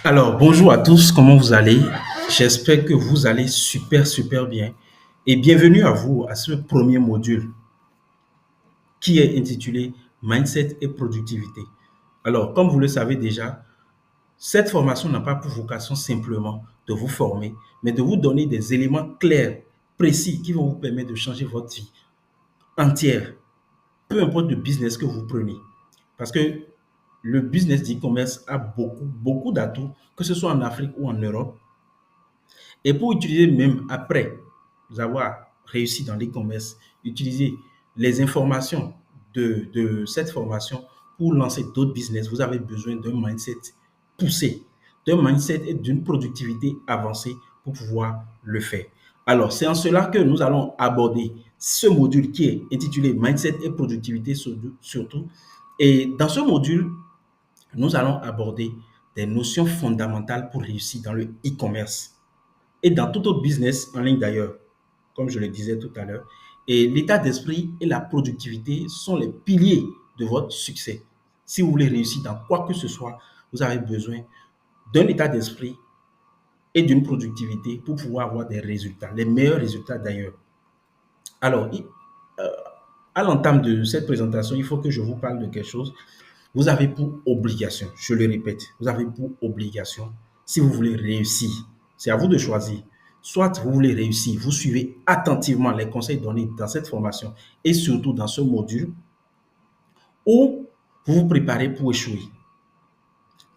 Alors, bonjour à tous, comment vous allez? J'espère que vous allez super, super bien. Et bienvenue à vous à ce premier module qui est intitulé Mindset et productivité. Alors, comme vous le savez déjà, cette formation n'a pas pour vocation simplement de vous former, mais de vous donner des éléments clairs, précis, qui vont vous permettre de changer votre vie entière, peu importe le business que vous prenez. Parce que le business d'e-commerce a beaucoup, beaucoup d'atouts, que ce soit en Afrique ou en Europe. Et pour utiliser même après avoir réussi dans l'e-commerce, utiliser les informations de cette formation pour lancer d'autres business, vous avez besoin d'un mindset poussé, d'un mindset et d'une productivité avancée pour pouvoir le faire. Alors, c'est en cela que nous allons aborder ce module qui est intitulé Mindset et productivité surtout. Et dans ce module, nous allons aborder des notions fondamentales pour réussir dans le e-commerce et dans tout autre business en ligne d'ailleurs, comme je le disais tout à l'heure. Et l'état d'esprit et la productivité sont les piliers de votre succès. Si vous voulez réussir dans quoi que ce soit, vous avez besoin d'un état d'esprit et d'une productivité pour pouvoir avoir des résultats, les meilleurs résultats d'ailleurs. Alors, euh, à l'entame de cette présentation, il faut que je vous parle de quelque chose. Vous avez pour obligation, je le répète, vous avez pour obligation, si vous voulez réussir, c'est à vous de choisir. Soit vous voulez réussir, vous suivez attentivement les conseils donnés dans cette formation et surtout dans ce module, ou vous vous préparez pour échouer.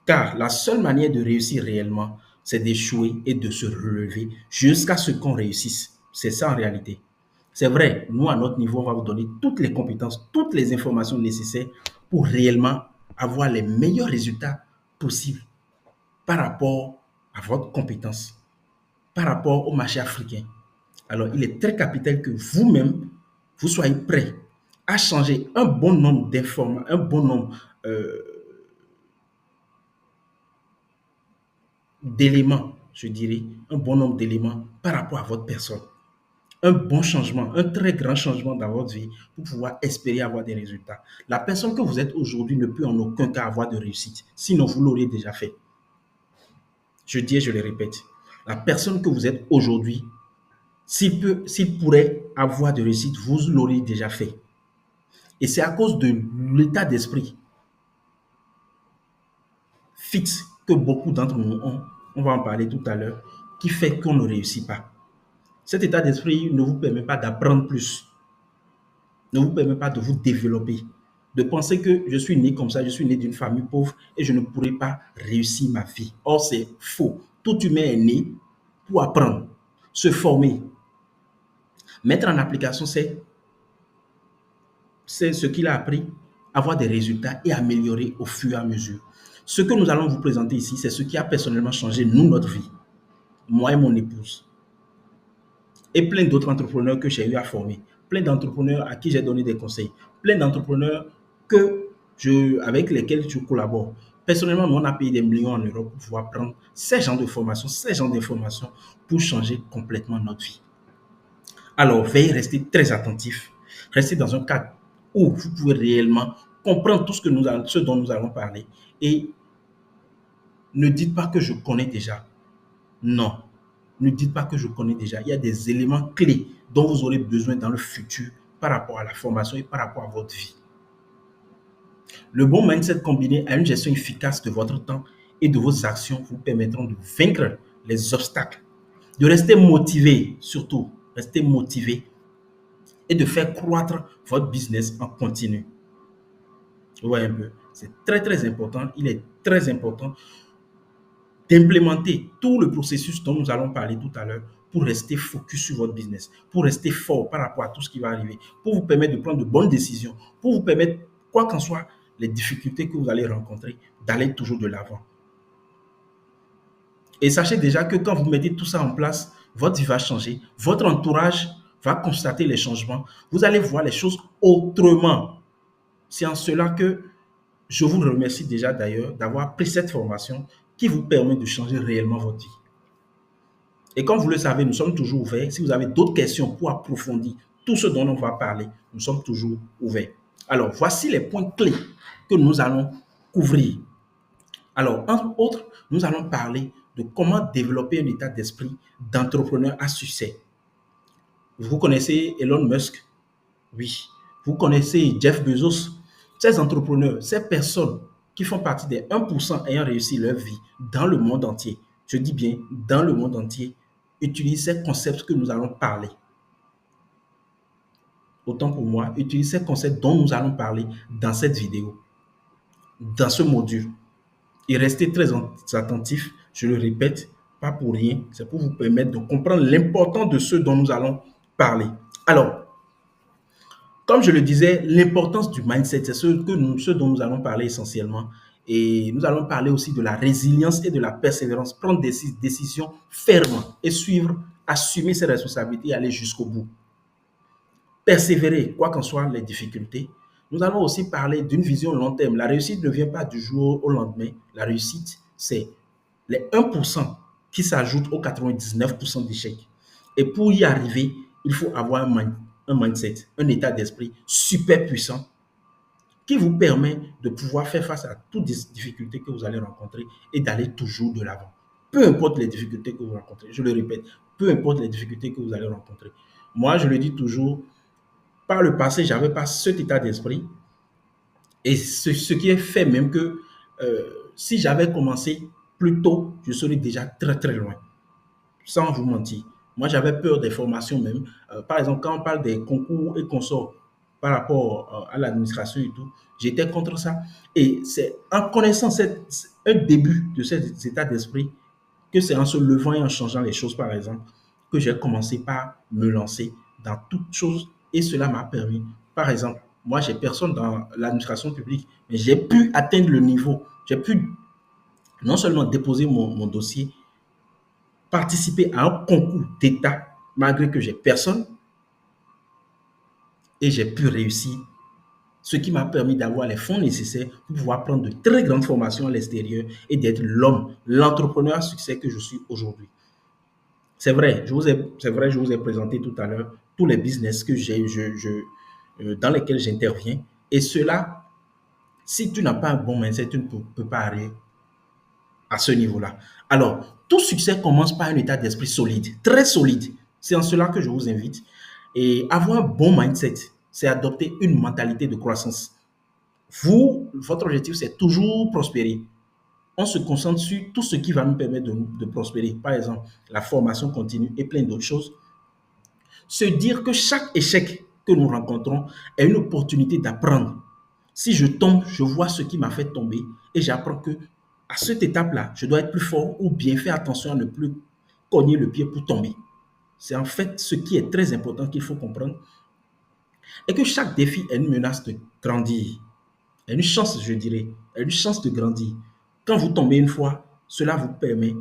Car la seule manière de réussir réellement, c'est d'échouer et de se relever jusqu'à ce qu'on réussisse. C'est ça en réalité. C'est vrai, nous, à notre niveau, on va vous donner toutes les compétences, toutes les informations nécessaires pour réellement avoir les meilleurs résultats possibles par rapport à votre compétence, par rapport au marché africain. Alors, il est très capital que vous-même, vous soyez prêt à changer un bon nombre d'informations, un bon nombre d'éléments, je dirais, un bon nombre d'éléments par rapport à votre personne. Un bon changement, un très grand changement dans votre vie pour pouvoir espérer avoir des résultats. La personne que vous êtes aujourd'hui ne peut en aucun cas avoir de réussite, sinon vous l'auriez déjà fait. Je dis et je le répète, la personne que vous êtes aujourd'hui, s'il pourrait avoir de réussite, vous l'auriez déjà fait. Et c'est à cause de l'état d'esprit fixe que beaucoup d'entre nous ont, on va en parler tout à l'heure, qui fait qu'on ne réussit pas. Cet état d'esprit ne vous permet pas d'apprendre plus, ne vous permet pas de vous développer, de penser que je suis né comme ça, je suis né d'une famille pauvre et je ne pourrai pas réussir ma vie. Or, c'est faux. Tout humain est né pour apprendre, se former. Mettre en application, c'est ce qu'il a appris, avoir des résultats et améliorer au fur et à mesure. Ce que nous allons vous présenter ici, c'est ce qui a personnellement changé, nous, notre vie. Moi et mon épouse. Et plein d'autres entrepreneurs que j'ai eu à former, plein d'entrepreneurs à qui j'ai donné des conseils, plein d'entrepreneurs avec lesquels je collabore. Personnellement, nous, on a payé des millions en Europe pour pouvoir prendre ces genres de formations, ces genres d'informations pour changer complètement notre vie. Alors, veuillez rester très attentif, restez dans un cadre où vous pouvez réellement comprendre tout ce dont nous allons parler et ne dites pas que je connais déjà. Non, ne dites pas que je connais déjà. Il y a des éléments clés dont vous aurez besoin dans le futur par rapport à la formation et par rapport à votre vie. Le bon mindset combiné à une gestion efficace de votre temps et de vos actions vous permettront de vaincre les obstacles, de rester motivé, surtout, rester motivé et de faire croître votre business en continu. Vous voyez un peu, c'est très très important. Il est très important d'implémenter tout le processus dont nous allons parler tout à l'heure pour rester focus sur votre business, pour rester fort par rapport à tout ce qui va arriver, pour vous permettre de prendre de bonnes décisions, pour vous permettre, quoi qu'en soit les difficultés que vous allez rencontrer, d'aller toujours de l'avant. Et sachez déjà que quand vous mettez tout ça en place, votre vie va changer, votre entourage va constater les changements, vous allez voir les choses autrement. C'est en cela que je vous remercie déjà d'ailleurs d'avoir pris cette formation qui vous permet de changer réellement votre vie. Et comme vous le savez, nous sommes toujours ouverts. Si vous avez d'autres questions pour approfondir tout ce dont on va parler, nous sommes toujours ouverts. Alors, voici les points clés que nous allons couvrir. Alors, entre autres, nous allons parler de comment développer un état d'esprit d'entrepreneur à succès. Vous connaissez Elon Musk? Oui. Vous connaissez Jeff Bezos? Ces entrepreneurs, ces personnes qui font partie des 1% ayant réussi leur vie dans le monde entier, je dis bien dans le monde entier, utilisent ces concepts que nous allons parler. Autant pour moi, utilisent ces concepts dont nous allons parler dans cette vidéo, dans ce module. Et restez très attentifs, je le répète, pas pour rien, c'est pour vous permettre de comprendre l'importance de ce dont nous allons parler. Alors, comme je le disais, l'importance du mindset, c'est ce dont nous allons parler essentiellement. Et nous allons parler aussi de la résilience et de la persévérance, prendre des décisions fermes et suivre, assumer ses responsabilités et aller jusqu'au bout. Persévérer, quoi qu'en soient les difficultés. Nous allons aussi parler d'une vision long terme. La réussite ne vient pas du jour au lendemain. La réussite, c'est les 1% qui s'ajoutent aux 99% d'échecs. Et pour y arriver, il faut avoir un mindset, un état d'esprit super puissant qui vous permet de pouvoir faire face à toutes les difficultés que vous allez rencontrer et d'aller toujours de l'avant. Peu importe les difficultés que vous rencontrez, je le répète, peu importe les difficultés que vous allez rencontrer. Moi, je le dis toujours, par le passé, je n'avais pas cet état d'esprit. Et ce qui est fait même que si j'avais commencé plus tôt, je serais déjà très très loin, sans vous mentir. Moi, j'avais peur des formations même. Par exemple, quand on parle des concours et consorts par rapport à l'administration et tout, j'étais contre ça. Et c'est en connaissant un début de cet état d'esprit que c'est en se levant et en changeant les choses, par exemple, que j'ai commencé par me lancer dans toutes choses et cela m'a permis, par exemple, moi, j'ai personne dans l'administration publique, mais j'ai pu atteindre le niveau, j'ai pu non seulement déposer mon dossier, participer à un concours d'État, malgré que j'ai personne, et j'ai pu réussir, ce qui m'a permis d'avoir les fonds nécessaires pour pouvoir prendre de très grandes formations à l'extérieur et d'être l'homme, l'entrepreneur à succès que je suis aujourd'hui. C'est vrai, je vous ai présenté tout à l'heure tous les business que dans lesquels j'interviens. Et cela, si tu n'as pas un bon mindset, tu ne peux pas aller à ce niveau-là. Alors, tout succès commence par un état d'esprit solide, très solide. C'est en cela que je vous invite. Et avoir un bon mindset, c'est adopter une mentalité de croissance. Vous, votre objectif, c'est toujours prospérer. On se concentre sur tout ce qui va nous permettre de prospérer. Par exemple, la formation continue et plein d'autres choses. Se dire que chaque échec que nous rencontrons est une opportunité d'apprendre. Si je tombe, je vois ce qui m'a fait tomber et j'apprends que à cette étape-là, je dois être plus fort ou bien faire attention à ne plus cogner le pied pour tomber. C'est en fait ce qui est très important qu'il faut comprendre et que chaque défi est une menace de grandir, est une chance, je dirais, est une chance de grandir. Quand vous tombez une fois, cela vous permet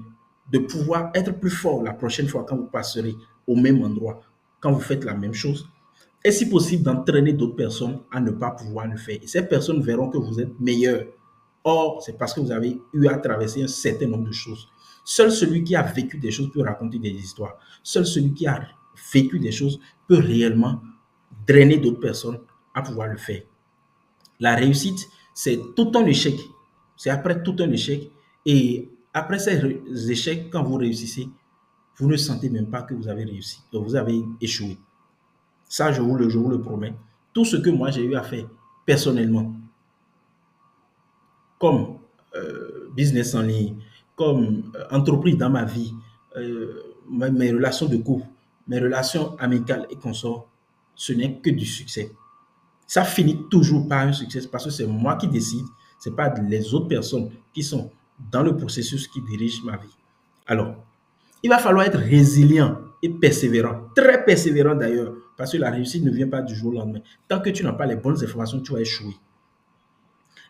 de pouvoir être plus fort la prochaine fois quand vous passerez au même endroit, quand vous faites la même chose. Et si possible, d'entraîner d'autres personnes à ne pas pouvoir le faire. Et ces personnes verront que vous êtes meilleur. Or, c'est parce que vous avez eu à traverser un certain nombre de choses. Seul celui qui a vécu des choses peut raconter des histoires. Seul celui qui a vécu des choses peut réellement drainer d'autres personnes à pouvoir le faire. La réussite, c'est tout un échec. C'est après tout un échec. Et après ces échecs, quand vous réussissez, vous ne sentez même pas que vous avez réussi, que vous avez échoué. Ça, je vous le promets. Tout ce que moi j'ai eu à faire personnellement, comme business en ligne, comme entreprise dans ma vie, mes relations de couple, mes relations amicales et consorts, ce n'est que du succès. Ça finit toujours par un succès parce que c'est moi qui décide, ce n'est pas les autres personnes qui sont dans le processus qui dirigent ma vie. Alors, il va falloir être résilient et persévérant, très persévérant d'ailleurs, parce que la réussite ne vient pas du jour au lendemain. Tant que tu n'as pas les bonnes informations, tu vas échouer.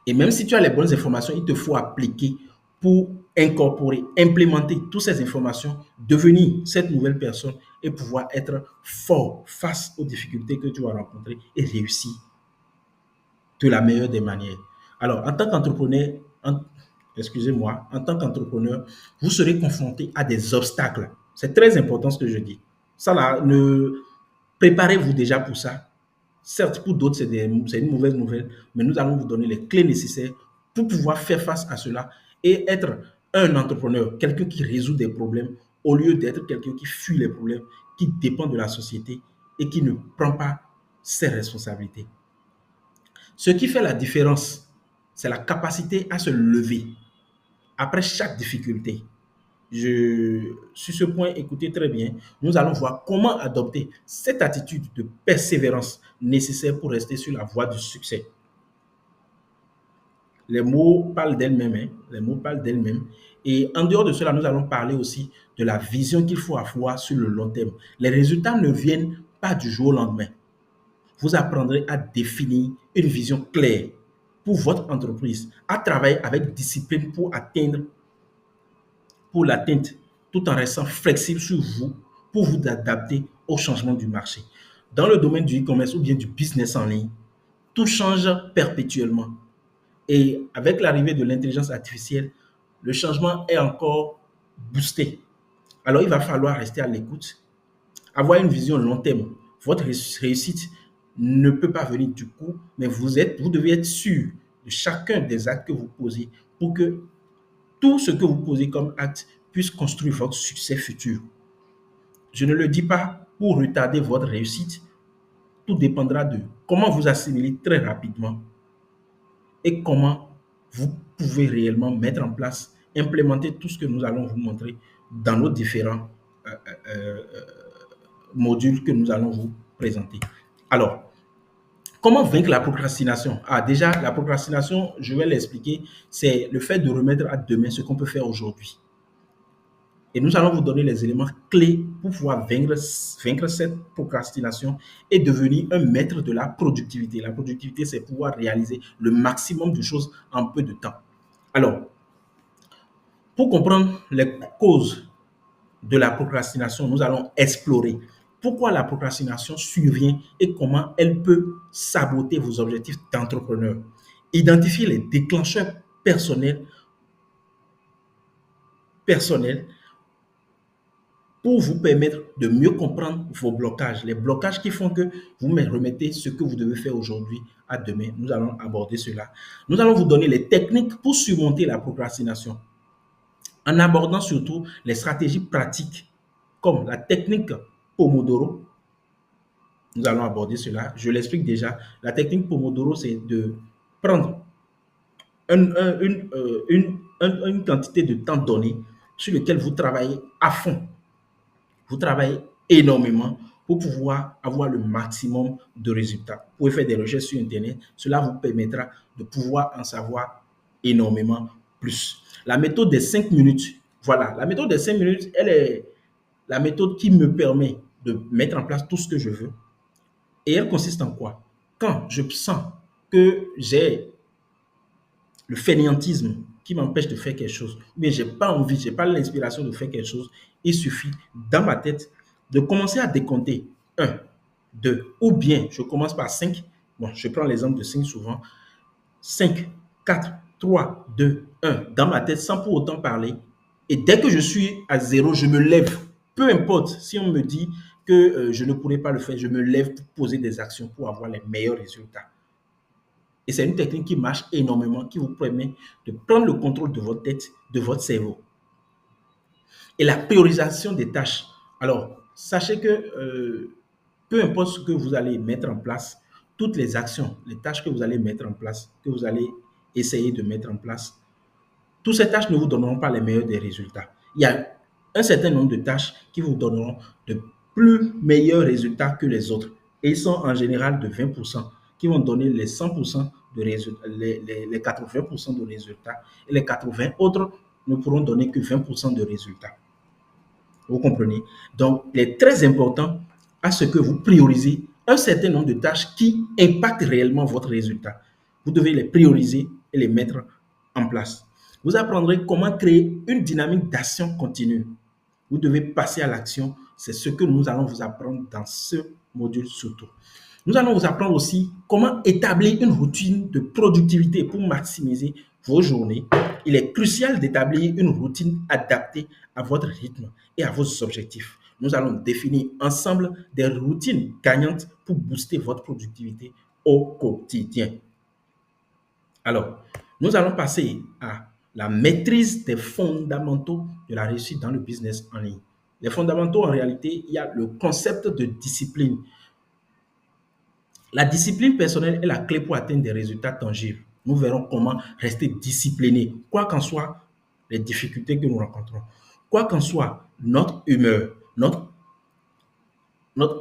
Et même si tu as les bonnes informations, il te faut appliquer pour incorporer, implémenter toutes ces informations, devenir cette nouvelle personne et pouvoir être fort face aux difficultés que tu vas rencontrer et réussir de la meilleure des manières. Alors, en tant qu'entrepreneur, excusez-moi, en tant qu'entrepreneur, vous serez confronté à des obstacles. C'est très important ce que je dis. Ça là, préparez-vous déjà pour ça. Certes, pour d'autres, c'est une mauvaise nouvelle, mais nous allons vous donner les clés nécessaires pour pouvoir faire face à cela et être un entrepreneur, quelqu'un qui résout des problèmes, au lieu d'être quelqu'un qui fuit les problèmes, qui dépend de la société et qui ne prend pas ses responsabilités. Ce qui fait la différence, c'est la capacité à se lever après chaque difficulté. Sur ce point, écoutez très bien, nous allons voir comment adopter cette attitude de persévérance nécessaire pour rester sur la voie du succès. Les mots parlent d'elles-mêmes, hein, les mots parlent d'elles-mêmes. Et en dehors de cela, nous allons parler aussi de la vision qu'il faut avoir sur le long terme. Les résultats ne viennent pas du jour au lendemain. Vous apprendrez à définir une vision claire pour votre entreprise, à travailler avec discipline pour l'atteinte, tout en restant flexible sur vous pour vous adapter au changement du marché. Dans le domaine du e-commerce ou bien du business en ligne, tout change perpétuellement. Et avec l'arrivée de l'intelligence artificielle, le changement est encore boosté. Alors, il va falloir rester à l'écoute, avoir une vision long terme. Votre réussite ne peut pas venir du coup, mais vous devez être sûr de chacun des actes que vous posez pour que tout ce que vous posez comme acte puisse construire votre succès futur. Je ne le dis pas pour retarder votre réussite. Tout dépendra de comment vous assimilez très rapidement et comment vous pouvez réellement mettre en place, implémenter tout ce que nous allons vous montrer dans nos différents euh, euh, modules que nous allons vous présenter. Alors, comment vaincre la procrastination? Ah, déjà, la procrastination, je vais l'expliquer, c'est le fait de remettre à demain ce qu'on peut faire aujourd'hui. Et nous allons vous donner les éléments clés pour pouvoir vaincre cette procrastination et devenir un maître de la productivité. La productivité, c'est pouvoir réaliser le maximum de choses en peu de temps. Alors, pour comprendre les causes de la procrastination, nous allons explorer pourquoi la procrastination survient et comment elle peut saboter vos objectifs d'entrepreneur. Identifier les déclencheurs personnels pour vous permettre de mieux comprendre vos blocages, les blocages qui font que vous me remettez ce que vous devez faire aujourd'hui à demain. Nous allons aborder cela. Nous allons vous donner les techniques pour surmonter la procrastination en abordant surtout les stratégies pratiques comme la technique Pomodoro. Nous allons aborder cela. Je l'explique déjà. La technique Pomodoro, c'est de prendre une quantité de temps donné sur lequel vous travaillez à fond. Vous travaillez énormément pour pouvoir avoir le maximum de résultats. Vous pouvez faire des recherches sur Internet. Cela vous permettra de pouvoir en savoir énormément plus. La méthode des 5 minutes. Voilà, la méthode des 5 minutes, elle est la méthode qui me permet de mettre en place tout ce que je veux. Et elle consiste en quoi? Quand je sens que j'ai le fainéantisme qui m'empêche de faire quelque chose, mais je n'ai pas envie, je n'ai pas l'inspiration de faire quelque chose, il suffit dans ma tête de commencer à décompter 1, 2, ou bien je commence par 5. Bon, je prends l'exemple de 5 souvent. 5, 4, 3, 2, 1 dans ma tête sans pour autant parler. Et dès que je suis à zéro, je me lève. Peu importe si on me dit que je ne pourrais pas le faire, je me lève pour poser des actions pour avoir les meilleurs résultats. Et c'est une technique qui marche énormément, qui vous permet de prendre le contrôle de votre tête, de votre cerveau. Et la priorisation des tâches. Alors, sachez que peu importe ce que vous allez mettre en place, toutes les actions, les tâches que vous allez mettre en place, que vous allez essayer de mettre en place, toutes ces tâches ne vous donneront pas les meilleurs des résultats. Il y a un certain nombre de tâches qui vous donneront de plus meilleurs résultats que les autres. Et ils sont en général de 20%, qui vont donner les 100% de résultats, les 80% de résultats. Et les 80 autres ne pourront donner que 20% de résultats. Vous comprenez? Donc, il est très important à ce que vous priorisez un certain nombre de tâches qui impactent réellement votre résultat. Vous devez les prioriser et les mettre en place. Vous apprendrez comment créer une dynamique d'action continue. Vous devez passer à l'action. C'est ce que nous allons vous apprendre dans ce module surtout. Nous allons vous apprendre aussi comment établir une routine de productivité pour maximiser vos journées. Il est crucial d'établir une routine adaptée à votre rythme et à vos objectifs. Nous allons définir ensemble des routines gagnantes pour booster votre productivité au quotidien. Alors, nous allons passer à la maîtrise des fondamentaux de la réussite dans le business en ligne. Les fondamentaux, en réalité, il y a le concept de discipline. La discipline personnelle est la clé pour atteindre des résultats tangibles. Nous verrons comment rester discipliné, quoi qu'en soient les difficultés que nous rencontrons, quoi qu'en soit notre humeur, notre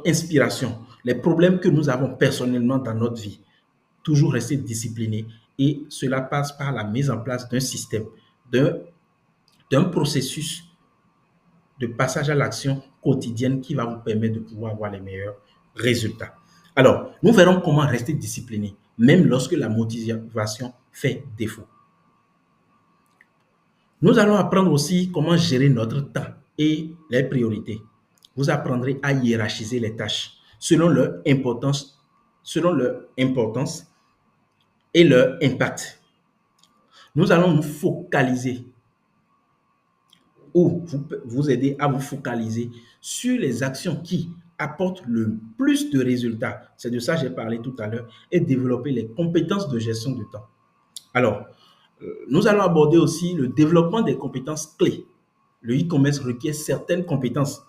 inspiration, les problèmes que nous avons personnellement dans notre vie. Toujours rester discipliné et cela passe par la mise en place d'un système, d'un processus de passage à l'action quotidienne qui va vous permettre de pouvoir avoir les meilleurs résultats. Alors, nous verrons comment rester discipliné, même lorsque la motivation fait défaut. Nous allons apprendre aussi comment gérer notre temps et les priorités. Vous apprendrez à hiérarchiser les tâches selon leur importance et leur impact. Nous allons nous focaliser ou vous aider à vous focaliser sur les actions qui apportent le plus de résultats. C'est de ça que j'ai parlé tout à l'heure et développer les compétences de gestion du temps. Alors, nous allons aborder aussi le développement des compétences clés. Le e-commerce requiert certaines compétences.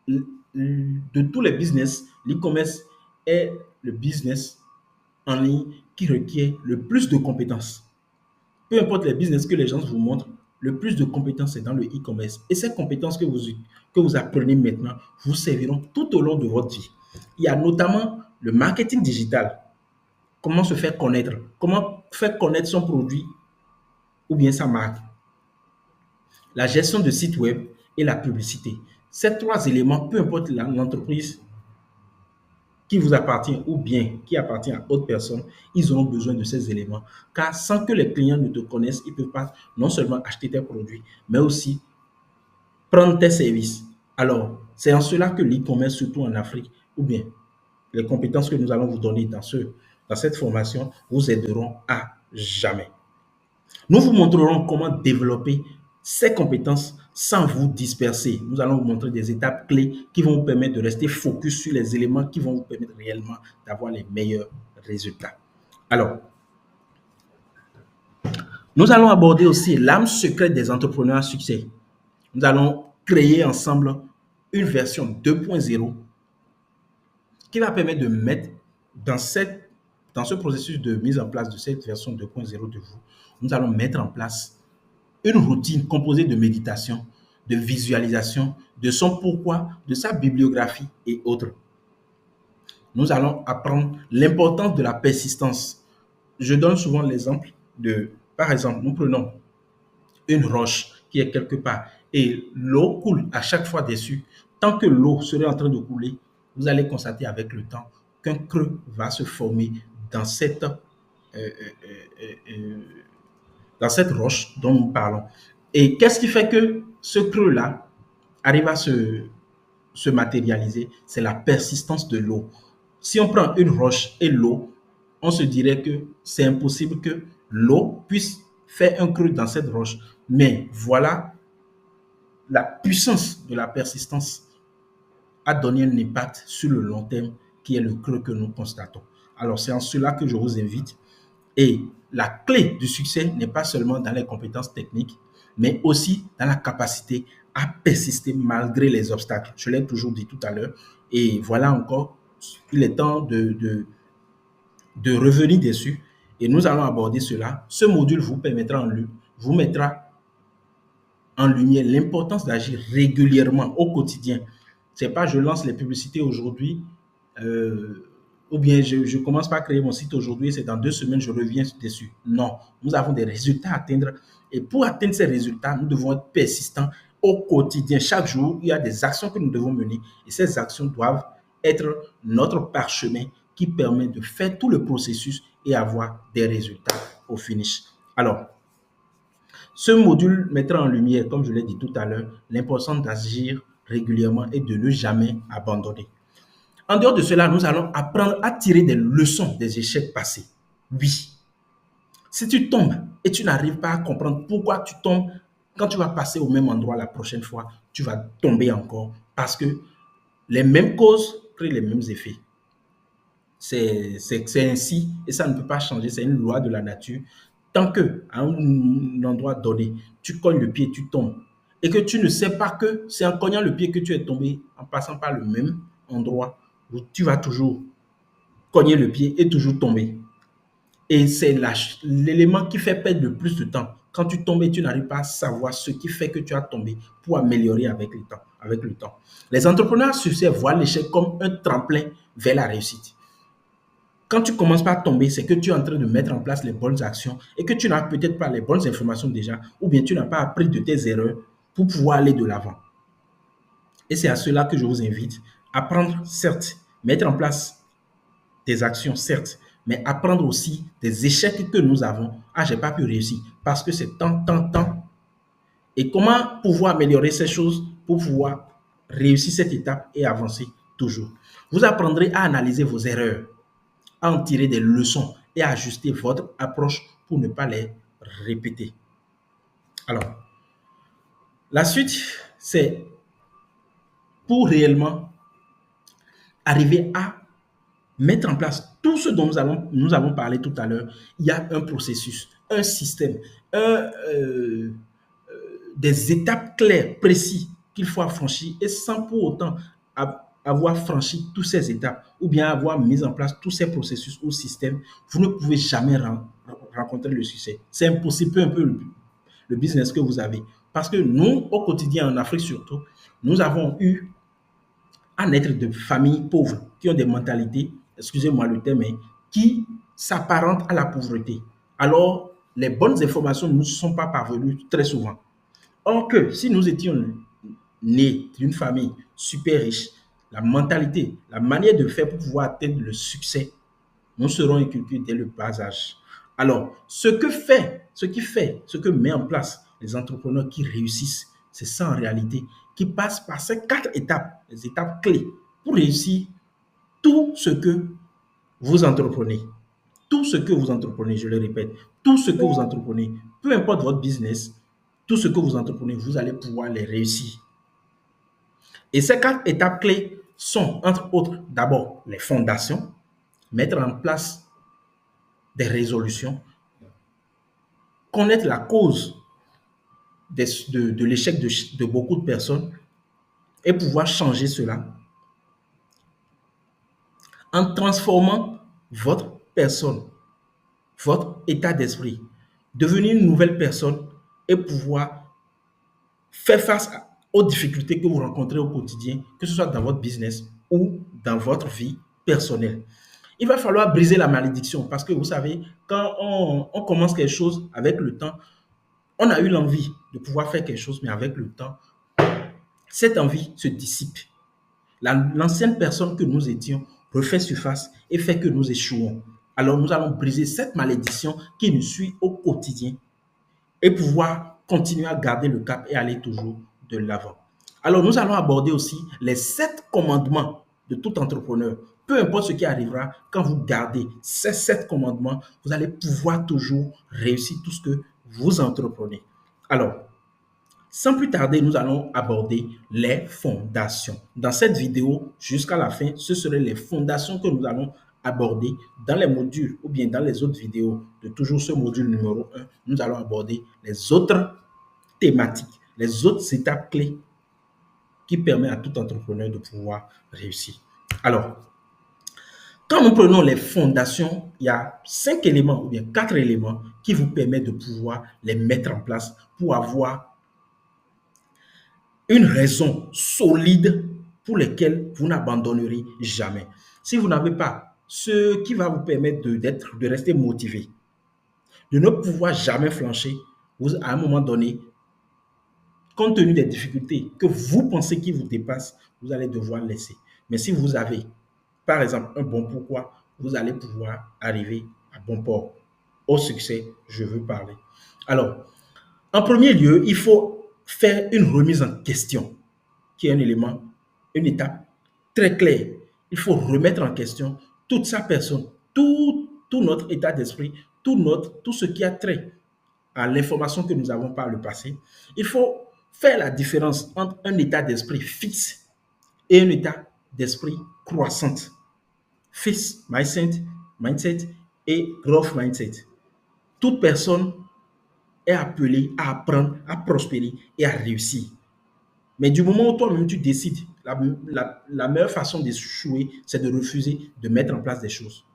De tous les business, l'e-commerce est le business en ligne qui requiert le plus de compétences. Peu importe les business que les gens vous montrent, le plus de compétences est dans le e-commerce. Et ces compétences que vous apprenez maintenant vous serviront tout au long de votre vie. Il y a notamment le marketing digital. Comment se faire connaître, comment faire connaître son produit ou bien sa marque. La gestion de site web et la publicité. Ces trois éléments, peu importe l'entreprise qui vous appartient ou bien qui appartient à autre personne, ils auront besoin de ces éléments. Car sans que les clients ne te connaissent, ils ne peuvent pas non seulement acheter tes produits, mais aussi prendre tes services. Alors, c'est en cela que l'e-commerce, surtout en Afrique, ou bien les compétences que nous allons vous donner dans cette formation, vous aideront à jamais. Nous vous montrerons comment développer ces compétences sans vous disperser. Nous allons vous montrer des étapes clés qui vont vous permettre de rester focus sur les éléments qui vont vous permettre réellement d'avoir les meilleurs résultats. Alors, nous allons aborder aussi l'âme secrète des entrepreneurs à succès. Nous allons créer ensemble une version 2.0 qui va permettre de mettre dans ce processus de mise en place de cette version 2.0 de vous, nous allons mettre en place une routine composée de méditation, de visualisation, de son pourquoi, de sa bibliographie et autres. Nous allons apprendre l'importance de la persistance. Je donne souvent l'exemple par exemple, nous prenons une roche qui est quelque part et l'eau coule à chaque fois dessus. Tant que l'eau serait en train de couler, vous allez constater avec le temps qu'un creux va se former dans dans cette roche dont nous parlons. Et qu'est-ce qui fait que ce creux-là arrive à se matérialiser? C'est la persistance de l'eau. Si on prend une roche et l'eau, on se dirait que c'est impossible que l'eau puisse faire un creux dans cette roche. Mais voilà la puissance de la persistance a donné un impact sur le long terme qui est le creux que nous constatons. Alors c'est en cela que je vous invite. Et la clé du succès n'est pas seulement dans les compétences techniques, mais aussi dans la capacité à persister malgré les obstacles. Je l'ai toujours dit tout à l'heure. Et voilà encore, il est temps de revenir dessus. Et nous allons aborder cela. Ce module vous mettra en lumière l'importance d'agir régulièrement au quotidien. C'est pas je lance les publicités aujourd'hui ou bien je commence par créer mon site aujourd'hui et c'est dans 2 semaines je reviens dessus. Non, nous avons des résultats à atteindre et pour atteindre ces résultats, nous devons être persistants au quotidien. Chaque jour, il y a des actions que nous devons mener et ces actions doivent être notre parchemin qui permet de faire tout le processus et avoir des résultats au finish. Alors, ce module mettra en lumière, comme je l'ai dit tout à l'heure, l'importance d'agir régulièrement et de ne jamais abandonner. En dehors de cela, nous allons apprendre à tirer des leçons des échecs passés. Oui, si tu tombes et tu n'arrives pas à comprendre pourquoi tu tombes, quand tu vas passer au même endroit la prochaine fois, tu vas tomber encore parce que les mêmes causes créent les mêmes effets. C'est ainsi et ça ne peut pas changer, c'est une loi de la nature. Tant que à un endroit donné, tu cognes le pied, tu tombes, et que tu ne sais pas que c'est en cognant le pied que tu es tombé, en passant par le même endroit où tu vas toujours cogner le pied et toujours tomber. Et c'est l'élément qui fait perdre le plus de temps. Quand tu tombes et tu n'arrives pas à savoir ce qui fait que tu as tombé pour améliorer avec le temps. Avec le temps. Les entrepreneurs succès voient l'échec comme un tremplin vers la réussite. Quand tu commences par tomber, c'est que tu es en train de mettre en place les bonnes actions et que tu n'as peut-être pas les bonnes informations déjà, ou bien tu n'as pas appris de tes erreurs pour pouvoir aller de l'avant. Et c'est à cela que je vous invite à prendre, certes, mettre en place des actions, certes, mais apprendre aussi des échecs que nous avons. Ah, j'ai pas pu réussir parce que c'est tant, tant, tant. Et comment pouvoir améliorer ces choses pour pouvoir réussir cette étape et avancer toujours. Vous apprendrez à analyser vos erreurs, à en tirer des leçons et à ajuster votre approche pour ne pas les répéter. Alors, la suite, c'est pour réellement arriver à mettre en place tout ce dont nous avons parlé tout à l'heure. Il y a un processus, un système, un, des étapes claires, précises qu'il faut affranchir et sans pour autant avoir franchi toutes ces étapes ou bien avoir mis en place tous ces processus ou systèmes, vous ne pouvez jamais rencontrer le succès. C'est impossible, peu un peu le business que vous avez. Parce que nous, au quotidien, en Afrique surtout, nous avons eu à naître de familles pauvres qui ont des mentalités, excusez-moi le terme, mais qui s'apparentent à la pauvreté. Alors, les bonnes informations ne nous sont pas parvenues très souvent. Or que si nous étions nés d'une famille super riche, la mentalité, la manière de faire pour pouvoir atteindre le succès, nous serons inculqués dès le bas âge. Alors, ce que met en place les entrepreneurs qui réussissent, c'est ça en réalité, qui passent par ces 4 étapes, les étapes clés pour réussir tout ce que vous entreprenez. Tout ce que vous entreprenez, je le répète, tout ce que vous entreprenez, peu importe votre business, tout ce que vous entreprenez, vous allez pouvoir les réussir. Et ces 4 étapes clés sont, entre autres, d'abord les fondations, mettre en place des résolutions, connaître la cause de l'échec de beaucoup de personnes et pouvoir changer cela en transformant votre personne, votre état d'esprit, devenir une nouvelle personne et pouvoir faire face aux difficultés que vous rencontrez au quotidien, que ce soit dans votre business ou dans votre vie personnelle. Il va falloir briser la malédiction parce que vous savez, quand on commence quelque chose avec le temps, on a eu l'envie de pouvoir faire quelque chose, mais avec le temps, cette envie se dissipe. L'ancienne personne que nous étions refait surface et fait que nous échouons. Alors nous allons briser cette malédiction qui nous suit au quotidien et pouvoir continuer à garder le cap et aller toujours de l'avant. Alors nous allons aborder aussi les 7 commandements de tout entrepreneur. Peu importe ce qui arrivera, quand vous gardez ces 7 commandements, vous allez pouvoir toujours réussir tout ce que vous entreprenez. Alors, sans plus tarder, nous allons aborder les fondations. Dans cette vidéo, jusqu'à la fin, ce seraient les fondations que nous allons aborder dans les modules ou bien dans les autres vidéos de toujours ce module numéro 1. Nous allons aborder les autres thématiques, les autres étapes clés qui permettent à tout entrepreneur de pouvoir réussir. Alors, quand nous prenons les fondations, il y a 5 éléments ou bien 4 éléments qui vous permettent de pouvoir les mettre en place pour avoir une raison solide pour laquelle vous n'abandonnerez jamais. Si vous n'avez pas ce qui va vous permettre de rester motivé, de ne pouvoir jamais flancher, vous, à un moment donné, compte tenu des difficultés que vous pensez qui vous dépassent, vous allez devoir laisser. Mais si vous avez, par exemple, un bon pourquoi, vous allez pouvoir arriver à bon port. Au succès, je veux parler. Alors, en premier lieu, il faut faire une remise en question, qui est un élément, une étape très claire. Il faut remettre en question toute sa personne, tout notre état d'esprit, tout ce qui a trait à l'information que nous avons par le passé. Il faut faire la différence entre un état d'esprit fixe et un état d'esprit croissant. Fixed mindset et growth mindset. Toute personne est appelée à apprendre, à prospérer et à réussir. Mais du moment où toi-même tu décides, la meilleure façon d'échouer, c'est de refuser de mettre en place des choses.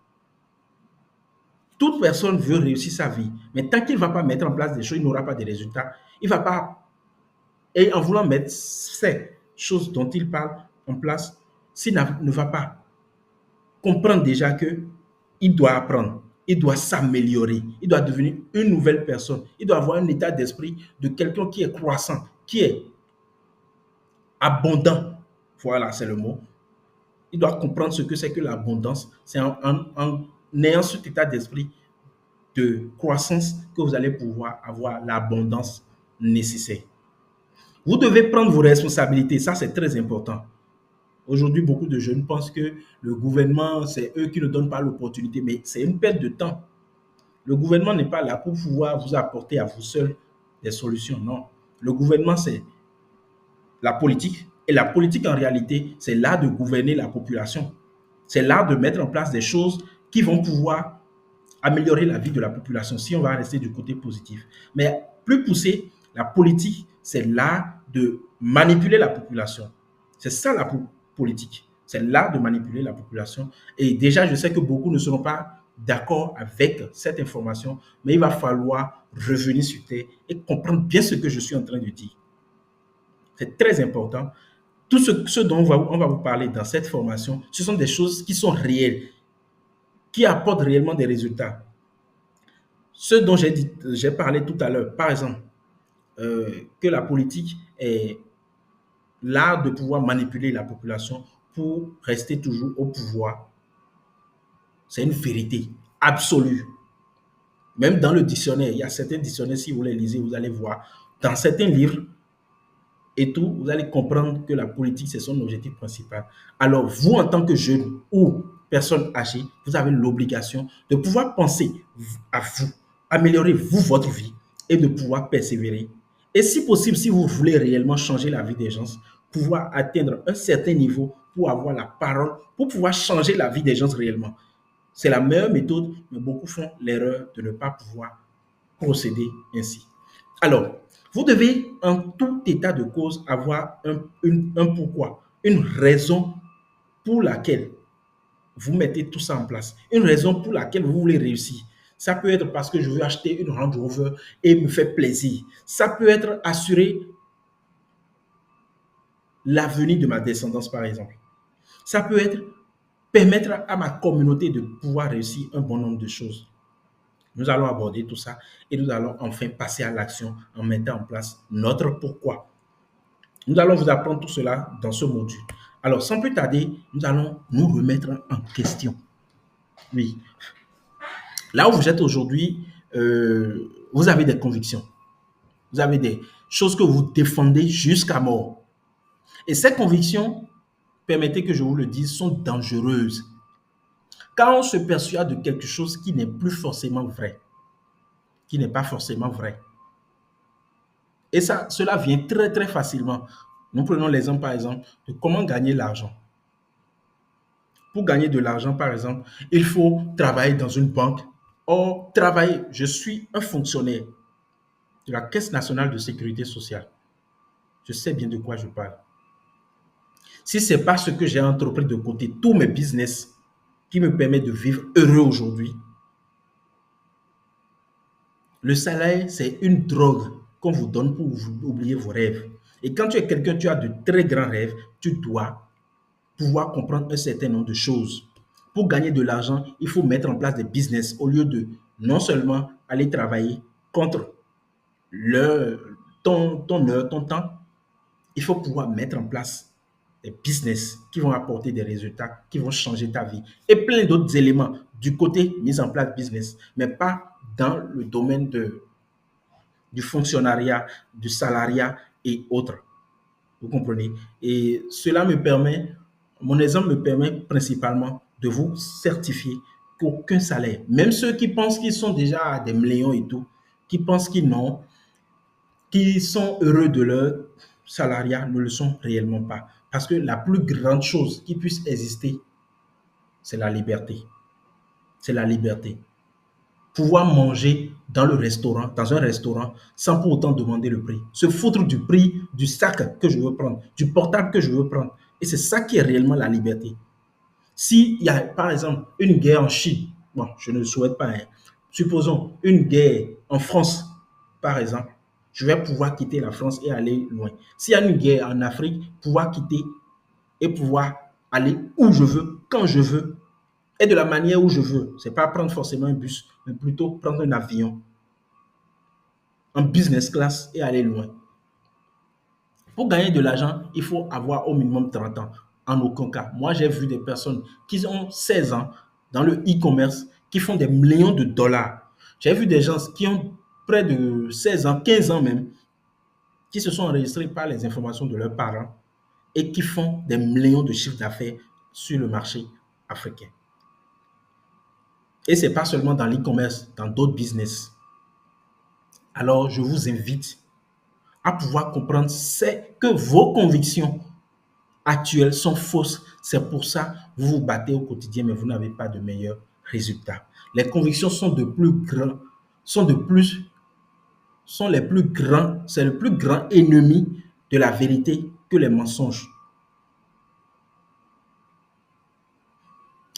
Toute personne veut réussir sa vie, mais tant qu'il ne va pas mettre en place des choses, il n'aura pas de résultats. Il ne va pas, et en voulant mettre ces choses dont il parle en place, s'il ne va pas comprendre déjà que il doit apprendre, il doit s'améliorer, il doit devenir une nouvelle personne, il doit avoir un état d'esprit de quelqu'un qui est croissant, qui est abondant. Voilà, c'est le mot. Il doit comprendre ce que c'est que l'abondance. C'est en ayant cet état d'esprit de croissance que vous allez pouvoir avoir l'abondance nécessaire. Vous devez prendre vos responsabilités, ça c'est très important. Aujourd'hui, beaucoup de jeunes pensent que le gouvernement, c'est eux qui ne donnent pas l'opportunité, mais c'est une perte de temps. Le gouvernement n'est pas là pour pouvoir vous apporter à vous seul des solutions, non. Le gouvernement, c'est la politique. Et la politique, en réalité, c'est l'art de gouverner la population. C'est l'art de mettre en place des choses qui vont pouvoir améliorer la vie de la population si on va rester du côté positif. Mais plus poussé, la politique, c'est l'art de manipuler la population. C'est ça la politique. C'est l'art de manipuler la population. Et déjà, je sais que beaucoup ne seront pas d'accord avec cette information, mais il va falloir revenir sur terre et comprendre bien ce que je suis en train de dire. C'est très important. Tout ce dont on va vous parler dans cette formation, ce sont des choses qui sont réelles, qui apportent réellement des résultats. Ce dont j'ai parlé tout à l'heure, par exemple, que la politique est l'art de pouvoir manipuler la population pour rester toujours au pouvoir, c'est une vérité absolue. Même dans le dictionnaire, il y a certains dictionnaires, si vous les lisez, vous allez voir, dans certains livres, et tout, vous allez comprendre que la politique, c'est son objectif principal. Alors, vous, en tant que jeune ou personne âgée, vous avez l'obligation de pouvoir penser à vous, améliorer vous, votre vie et de pouvoir persévérer. Et si possible, si vous voulez réellement changer la vie des gens, pouvoir atteindre un certain niveau pour avoir la parole, pour pouvoir changer la vie des gens réellement. C'est la meilleure méthode, mais beaucoup font l'erreur de ne pas pouvoir procéder ainsi. Alors, vous devez en tout état de cause avoir un pourquoi, une raison pour laquelle vous mettez tout ça en place, une raison pour laquelle vous voulez réussir. Ça peut être parce que je veux acheter une Range Rover et me faire plaisir. Ça peut être assurer l'avenir de ma descendance, par exemple. Ça peut être permettre à ma communauté de pouvoir réussir un bon nombre de choses. Nous allons aborder tout ça et nous allons enfin passer à l'action en mettant en place notre pourquoi. Nous allons vous apprendre tout cela dans ce module. Alors, sans plus tarder, nous allons nous remettre en question. Oui. Là où vous êtes aujourd'hui, vous avez des convictions. Vous avez des choses que vous défendez jusqu'à mort. Et ces convictions, permettez que je vous le dise, sont dangereuses. Quand on se persuade de quelque chose qui n'est plus forcément vrai, qui n'est pas forcément vrai. Et ça, cela vient très, très facilement. Nous prenons l'exemple, par exemple, de comment gagner l'argent. Pour gagner de l'argent, par exemple, il faut travailler dans une banque. Or, travailler, je suis un fonctionnaire de la Caisse nationale de sécurité sociale. Je sais bien de quoi je parle. Si ce n'est pas ce que j'ai entrepris de côté, tous mes business qui me permettent de vivre heureux aujourd'hui, le salaire, c'est une drogue qu'on vous donne pour oublier vos rêves. Et quand tu es quelqu'un, tu as de très grands rêves, tu dois pouvoir comprendre un certain nombre de choses. Pour gagner de l'argent, il faut mettre en place des business au lieu de non seulement aller travailler contre ton heure, ton temps. Il faut pouvoir mettre en place des business qui vont apporter des résultats, qui vont changer ta vie. Et plein d'autres éléments du côté mise en place business, mais pas dans le domaine du fonctionnariat, du salariat et autres. Vous comprenez? Et cela me permet, mon exemple me permet principalement de vous certifier qu'aucun salaire, même ceux qui pensent qu'ils sont déjà à des millions et tout, qui pensent qu'ils n'ont, qui sont heureux de leur salariat, ne le sont réellement pas. Parce que la plus grande chose qui puisse exister, c'est la liberté. C'est la liberté. pouvoir manger dans le restaurant, dans un restaurant, sans pour autant demander le prix. Se foutre du prix du sac que je veux prendre, du portable que je veux prendre. Et c'est ça qui est réellement la liberté. S'il y a, par exemple, une guerre en Chine, bon, je ne le souhaite pas, hein, supposons une guerre en France, par exemple, je vais pouvoir quitter la France et aller loin. S'il y a une guerre en Afrique, pouvoir quitter et pouvoir aller où je veux, quand je veux, et de la manière où je veux. Ce n'est pas prendre forcément un bus, mais plutôt prendre un avion en business class et aller loin. Pour gagner de l'argent, il faut avoir au minimum 30 ans. En aucun cas. Moi, j'ai vu des personnes qui ont 16 ans dans le e-commerce qui font des millions de dollars. J'ai vu des gens qui ont près de 16 ans, 15 ans même, qui se sont enregistrés par les informations de leurs parents et qui font des millions de chiffres d'affaires sur le marché africain. Et ce n'est pas seulement dans l'e-commerce, dans d'autres business. Alors, je vous invite à pouvoir comprendre que vos convictions actuelles sont fausses. C'est pour ça que vous vous battez au quotidien, mais vous n'avez pas de meilleurs résultats. Les convictions sont de plus grands, sont de plus, sont les plus grands, c'est le plus grand ennemi de la vérité que les mensonges.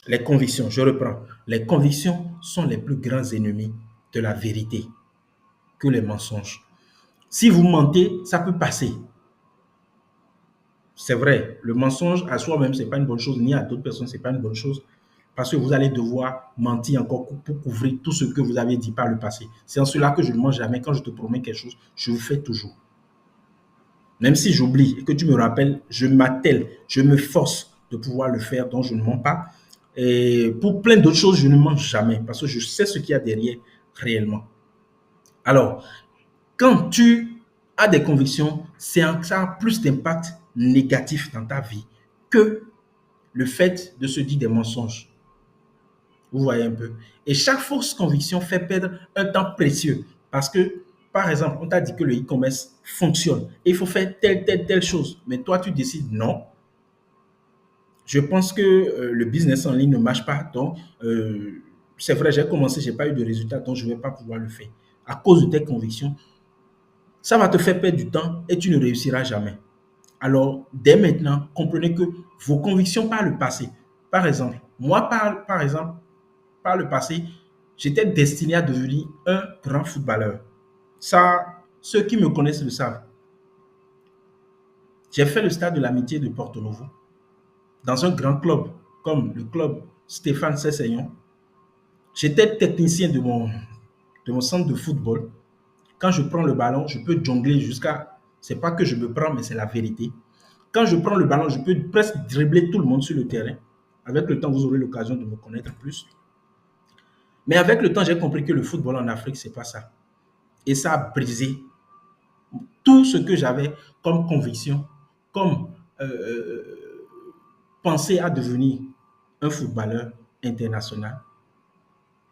Les convictions, je reprends. Les convictions sont les plus grands ennemis de la vérité que les mensonges. Si vous mentez, ça peut passer. C'est vrai, le mensonge à soi-même, ce n'est pas une bonne chose, ni à d'autres personnes, ce n'est pas une bonne chose, parce que vous allez devoir mentir encore pour couvrir tout ce que vous avez dit par le passé. C'est en cela que je ne mens jamais. Quand je te promets quelque chose, je le fais toujours. Même si j'oublie et que tu me rappelles, je m'attelle, je me force de pouvoir le faire, donc je ne mens pas. Et pour plein d'autres choses, je ne mens jamais, parce que je sais ce qu'il y a derrière réellement. Alors, quand tu as des convictions, ça a plus d'impact négatif dans ta vie que le fait de se dire des mensonges. Vous voyez un peu. Et chaque fausse conviction fait perdre un temps précieux. Parce que, par exemple, on t'a dit que le e-commerce fonctionne et il faut faire telle chose. Mais toi, tu décides non. Je pense que le business en ligne ne marche pas. Donc, c'est vrai, j'ai commencé, je n'ai pas eu de résultat, donc je ne vais pas pouvoir le faire. À cause de tes convictions, ça va te faire perdre du temps et tu ne réussiras jamais. Alors, dès maintenant, comprenez que vos convictions par le passé, par exemple, moi, par exemple, par le passé, j'étais destiné à devenir un grand footballeur. Ça, ceux qui me connaissent le savent. J'ai fait le stade de l'amitié de Porto Novo dans un grand club comme le club Stéphane Sessegnon. J'étais technicien de mon centre de football. Quand je prends le ballon, je peux jongler jusqu'à... C'est pas que je me prends, mais c'est la vérité. Quand je prends le ballon, je peux presque dribbler tout le monde sur le terrain. Avec le temps, vous aurez l'occasion de me connaître plus. Mais avec le temps, j'ai compris que le football en Afrique, c'est pas ça. Et ça a brisé tout ce que j'avais comme conviction, comme penser à devenir un footballeur international.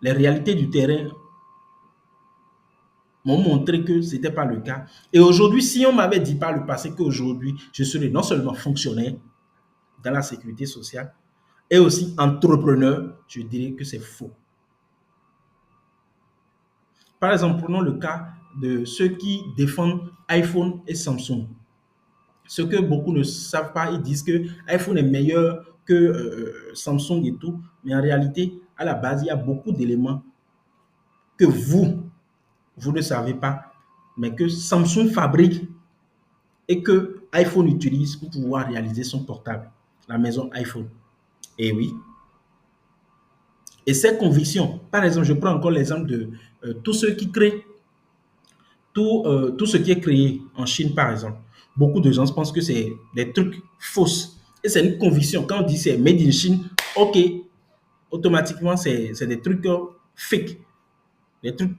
Les réalités du terrain m'ont montré que ce n'était pas le cas. Et aujourd'hui, si on m'avait dit par le passé qu'aujourd'hui, je serais non seulement fonctionnaire dans la sécurité sociale et aussi entrepreneur, je dirais que c'est faux. Par exemple, prenons le cas de ceux qui défendent iPhone et Samsung. Ce que beaucoup ne savent pas, ils disent que iPhone est meilleur que Samsung et tout, mais en réalité, à la base, il y a beaucoup d'éléments que vous ne savez pas, mais que Samsung fabrique et que iPhone utilise pour pouvoir réaliser son portable, la maison iPhone. Et oui. Et ces convictions, par exemple, je prends encore l'exemple de tous ceux qui créent, tout ce qui est créé en Chine, par exemple. Beaucoup de gens pensent que c'est des trucs fausses. Et c'est une conviction. Quand on dit c'est made in Chine, ok, automatiquement, c'est des trucs fake, des trucs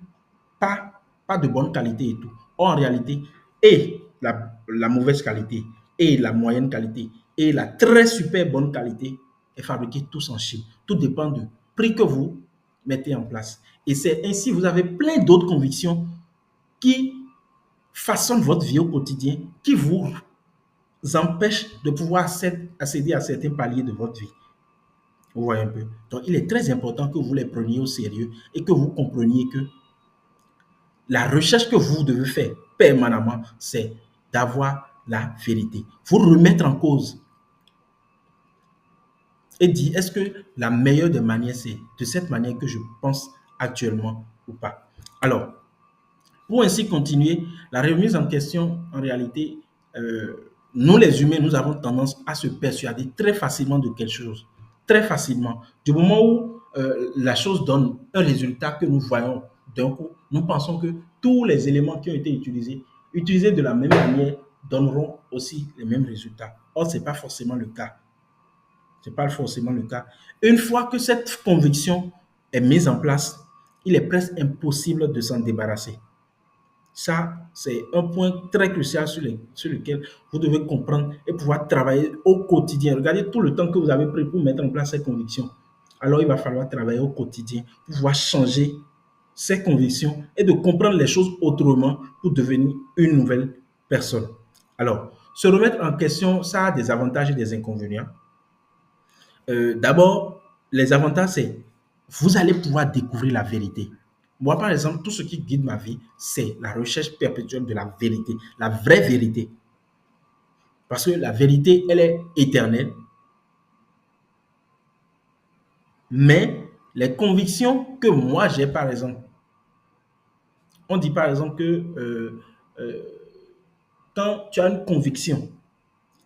pas de bonne qualité et tout. Or, en réalité, et la mauvaise qualité, et la moyenne qualité, et la très super bonne qualité est fabriquée tous en Chine. Tout dépend du prix que vous mettez en place. Et c'est ainsi, vous avez plein d'autres convictions qui façonnent votre vie au quotidien, qui vous empêchent de pouvoir accéder à certains paliers de votre vie. Vous voyez un peu. Donc, il est très important que vous les preniez au sérieux et que vous compreniez que la recherche que vous devez faire permanemment, c'est d'avoir la vérité. Vous remettre en cause et dire, est-ce que la meilleure des manières, c'est de cette manière que je pense actuellement ou pas? Alors, pour ainsi continuer, la remise en question, en réalité, nous les humains, nous avons tendance à se persuader très facilement de quelque chose. Très facilement. Du moment où la chose donne un résultat que nous voyons d'un coup, nous pensons que tous les éléments qui ont été utilisés, utilisés de la même manière, donneront aussi les mêmes résultats. Or, ce n'est pas forcément le cas. Ce n'est pas forcément le cas. Une fois que cette conviction est mise en place, il est presque impossible de s'en débarrasser. Ça, c'est un point très crucial sur lequel vous devez comprendre et pouvoir travailler au quotidien. Regardez tout le temps que vous avez pris pour mettre en place ces convictions. Alors, il va falloir travailler au quotidien pour pouvoir changer ces convictions et de comprendre les choses autrement pour devenir une nouvelle personne. Alors, se remettre en question, ça a des avantages et des inconvénients. D'abord, les avantages, c'est vous allez pouvoir découvrir la vérité. Moi, par exemple, tout ce qui guide ma vie, c'est la recherche perpétuelle de la vérité, la vraie vérité. Parce que la vérité, elle est éternelle, mais les convictions que moi j'ai, par exemple, on dit par exemple que euh, quand tu as une conviction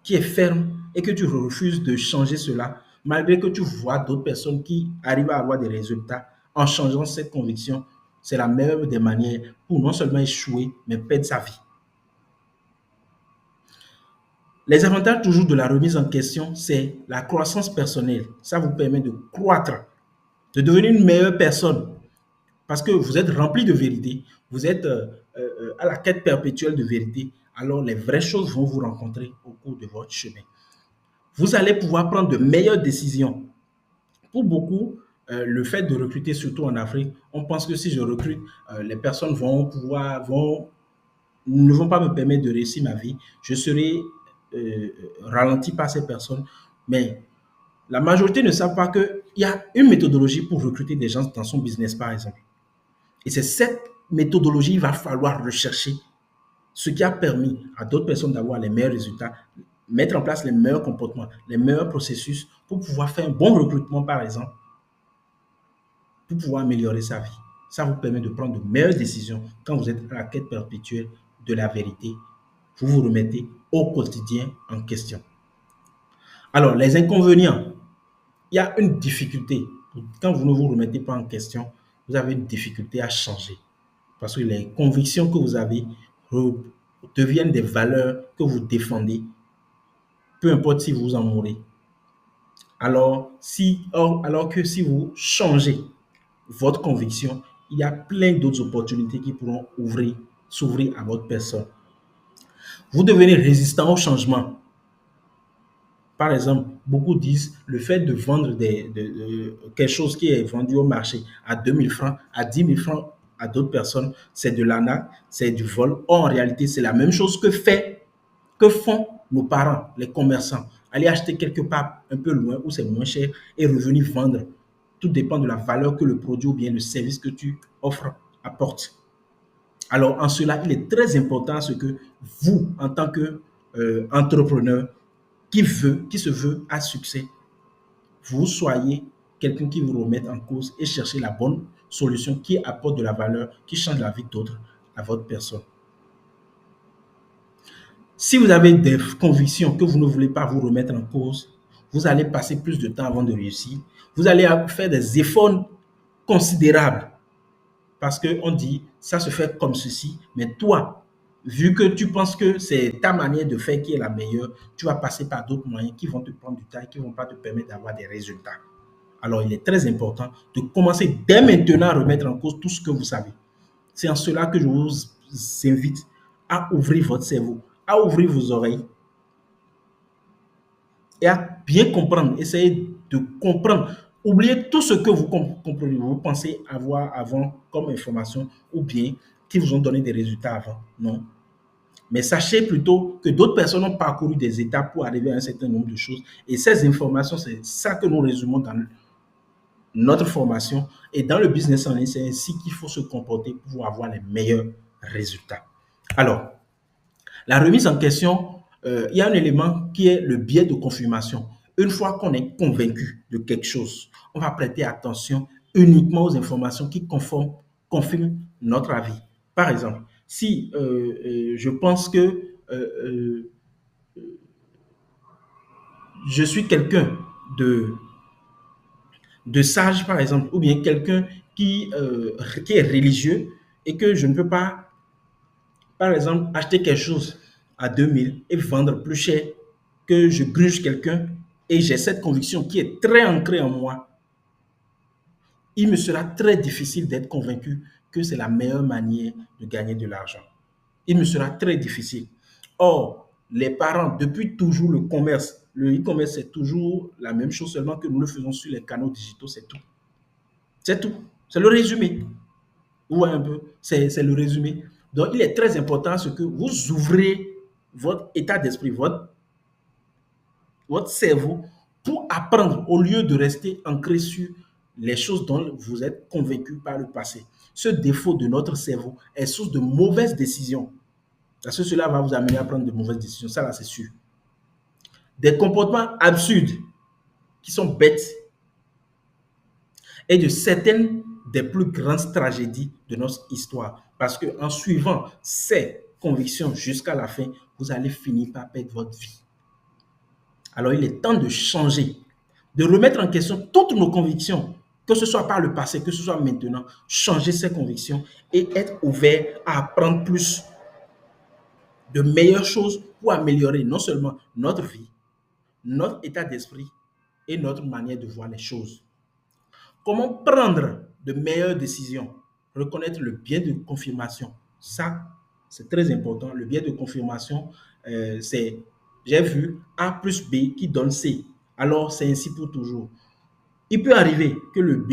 qui est ferme et que tu refuses de changer cela, malgré que tu vois d'autres personnes qui arrivent à avoir des résultats en changeant cette conviction, c'est la meilleure des manières pour non seulement échouer, mais perdre sa vie. Les avantages toujours de la remise en question, c'est la croissance personnelle. Ça vous permet de croître, de devenir une meilleure personne parce que vous êtes rempli de vérité, vous êtes à la quête perpétuelle de vérité, alors les vraies choses vont vous rencontrer au cours de votre chemin. Vous allez pouvoir prendre de meilleures décisions. Pour beaucoup, le fait de recruter, surtout en Afrique, on pense que si je recrute, les personnes ne vont pas me permettre de réussir ma vie. Je serai ralenti par ces personnes. Mais la majorité ne savent pas qu'il y a une méthodologie pour recruter des gens dans son business, par exemple. Et c'est cette méthodologie qu'il va falloir rechercher, ce qui a permis à d'autres personnes d'avoir les meilleurs résultats, mettre en place les meilleurs comportements, les meilleurs processus pour pouvoir faire un bon recrutement, par exemple, pour pouvoir améliorer sa vie. Ça vous permet de prendre de meilleures décisions quand vous êtes à la quête perpétuelle de la vérité. Vous vous remettez au quotidien en question. Alors, les inconvénients, il y a une difficulté. Quand vous ne vous remettez pas en question, vous avez une difficulté à changer. Parce que les convictions que vous avez deviennent des valeurs que vous défendez, peu importe si vous en mourrez. Alors que si vous changez votre conviction, il y a plein d'autres opportunités qui pourront s'ouvrir à votre personne. Vous devenez résistant au changement. Par exemple, beaucoup disent le fait de vendre quelque chose qui est vendu au marché à 2 000 francs, à 10 000 francs à d'autres personnes, c'est de l'arnaque, c'est du vol. Or, en réalité, c'est la même chose que font nos parents, les commerçants. Aller acheter quelque part un peu loin où c'est moins cher et revenir vendre. Tout dépend de la valeur que le produit ou bien le service que tu offres apporte. Alors, en cela, il est très important ce que vous, en tant qu'entrepreneur qui se veut à succès, vous soyez quelqu'un qui vous remette en cause et cherchez la bonne solution qui apporte de la valeur, qui change la vie d'autres à votre personne. Si vous avez des convictions que vous ne voulez pas vous remettre en cause, vous allez passer plus de temps avant de réussir. Vous allez faire des efforts considérables parce qu'on dit ça se fait comme ceci, mais toi, vu que tu penses que c'est ta manière de faire qui est la meilleure, tu vas passer par d'autres moyens qui vont te prendre du temps et qui ne vont pas te permettre d'avoir des résultats. Alors, il est très important de commencer dès maintenant à remettre en cause tout ce que vous savez. C'est en cela que je vous invite à ouvrir votre cerveau, à ouvrir vos oreilles et à bien comprendre. Essayez de comprendre. Oubliez tout ce que vous comprenez, vous pensez avoir avant comme information ou bien qui vous ont donné des résultats avant. Non. Mais sachez plutôt que d'autres personnes ont parcouru des étapes pour arriver à un certain nombre de choses. Et ces informations, c'est ça que nous résumons notre formation. Et dans le business en ligne, c'est ainsi qu'il faut se comporter pour avoir les meilleurs résultats. Alors, la remise en question, il y a un élément qui est le biais de confirmation. Une fois qu'on est convaincu de quelque chose, on va prêter attention uniquement aux informations qui confirment notre avis. Par exemple, si je pense que je suis quelqu'un de, de sage, par exemple, ou bien quelqu'un qui est religieux et que je ne peux pas, par exemple, acheter quelque chose à 2000 et vendre plus cher, que je gruge quelqu'un et j'ai cette conviction qui est très ancrée en moi, il me sera très difficile d'être convaincu que c'est la meilleure manière de gagner de l'argent. Il me sera très difficile. Or, les parents, depuis toujours, le e-commerce, c'est toujours la même chose, seulement que nous le faisons sur les canaux digitaux, c'est tout. C'est tout. C'est le résumé. Ou un peu, c'est le résumé. Donc, il est très important ce que vous ouvrez votre état d'esprit, votre cerveau pour apprendre au lieu de rester ancré sur les choses dont vous êtes convaincu par le passé. Ce défaut de notre cerveau est source de mauvaises décisions. Parce que cela va vous amener à prendre de mauvaises décisions. Ça, là, c'est sûr. Des comportements absurdes qui sont bêtes et de certaines des plus grandes tragédies de notre histoire. Parce qu'en suivant ces convictions jusqu'à la fin, vous allez finir par perdre votre vie. Alors, il est temps de changer, de remettre en question toutes nos convictions, que ce soit par le passé, que ce soit maintenant, changer ces convictions et être ouvert à apprendre plus de meilleures choses pour améliorer non seulement notre vie, notre état d'esprit et notre manière de voir les choses. Comment prendre de meilleures décisions? Reconnaître le biais de confirmation. Ça, c'est très important. Le biais de confirmation, c'est j'ai vu A plus B qui donne C. Alors, c'est ainsi pour toujours. Il peut arriver que le B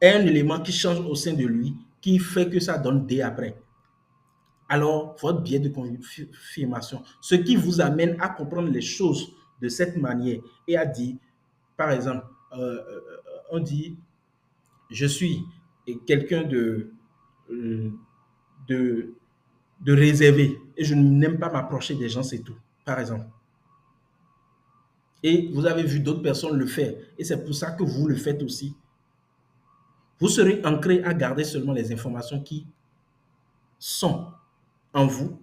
ait un élément qui change au sein de lui, qui fait que ça donne D après. Alors, votre biais de confirmation, ce qui vous amène à comprendre les choses de cette manière et à dire, par exemple, on dit je suis quelqu'un euh, de, de réservé et je n'aime pas m'approcher des gens, c'est tout, par exemple. Et vous avez vu d'autres personnes le faire et c'est pour ça que vous le faites aussi. Vous serez ancré à garder seulement les informations qui sont en vous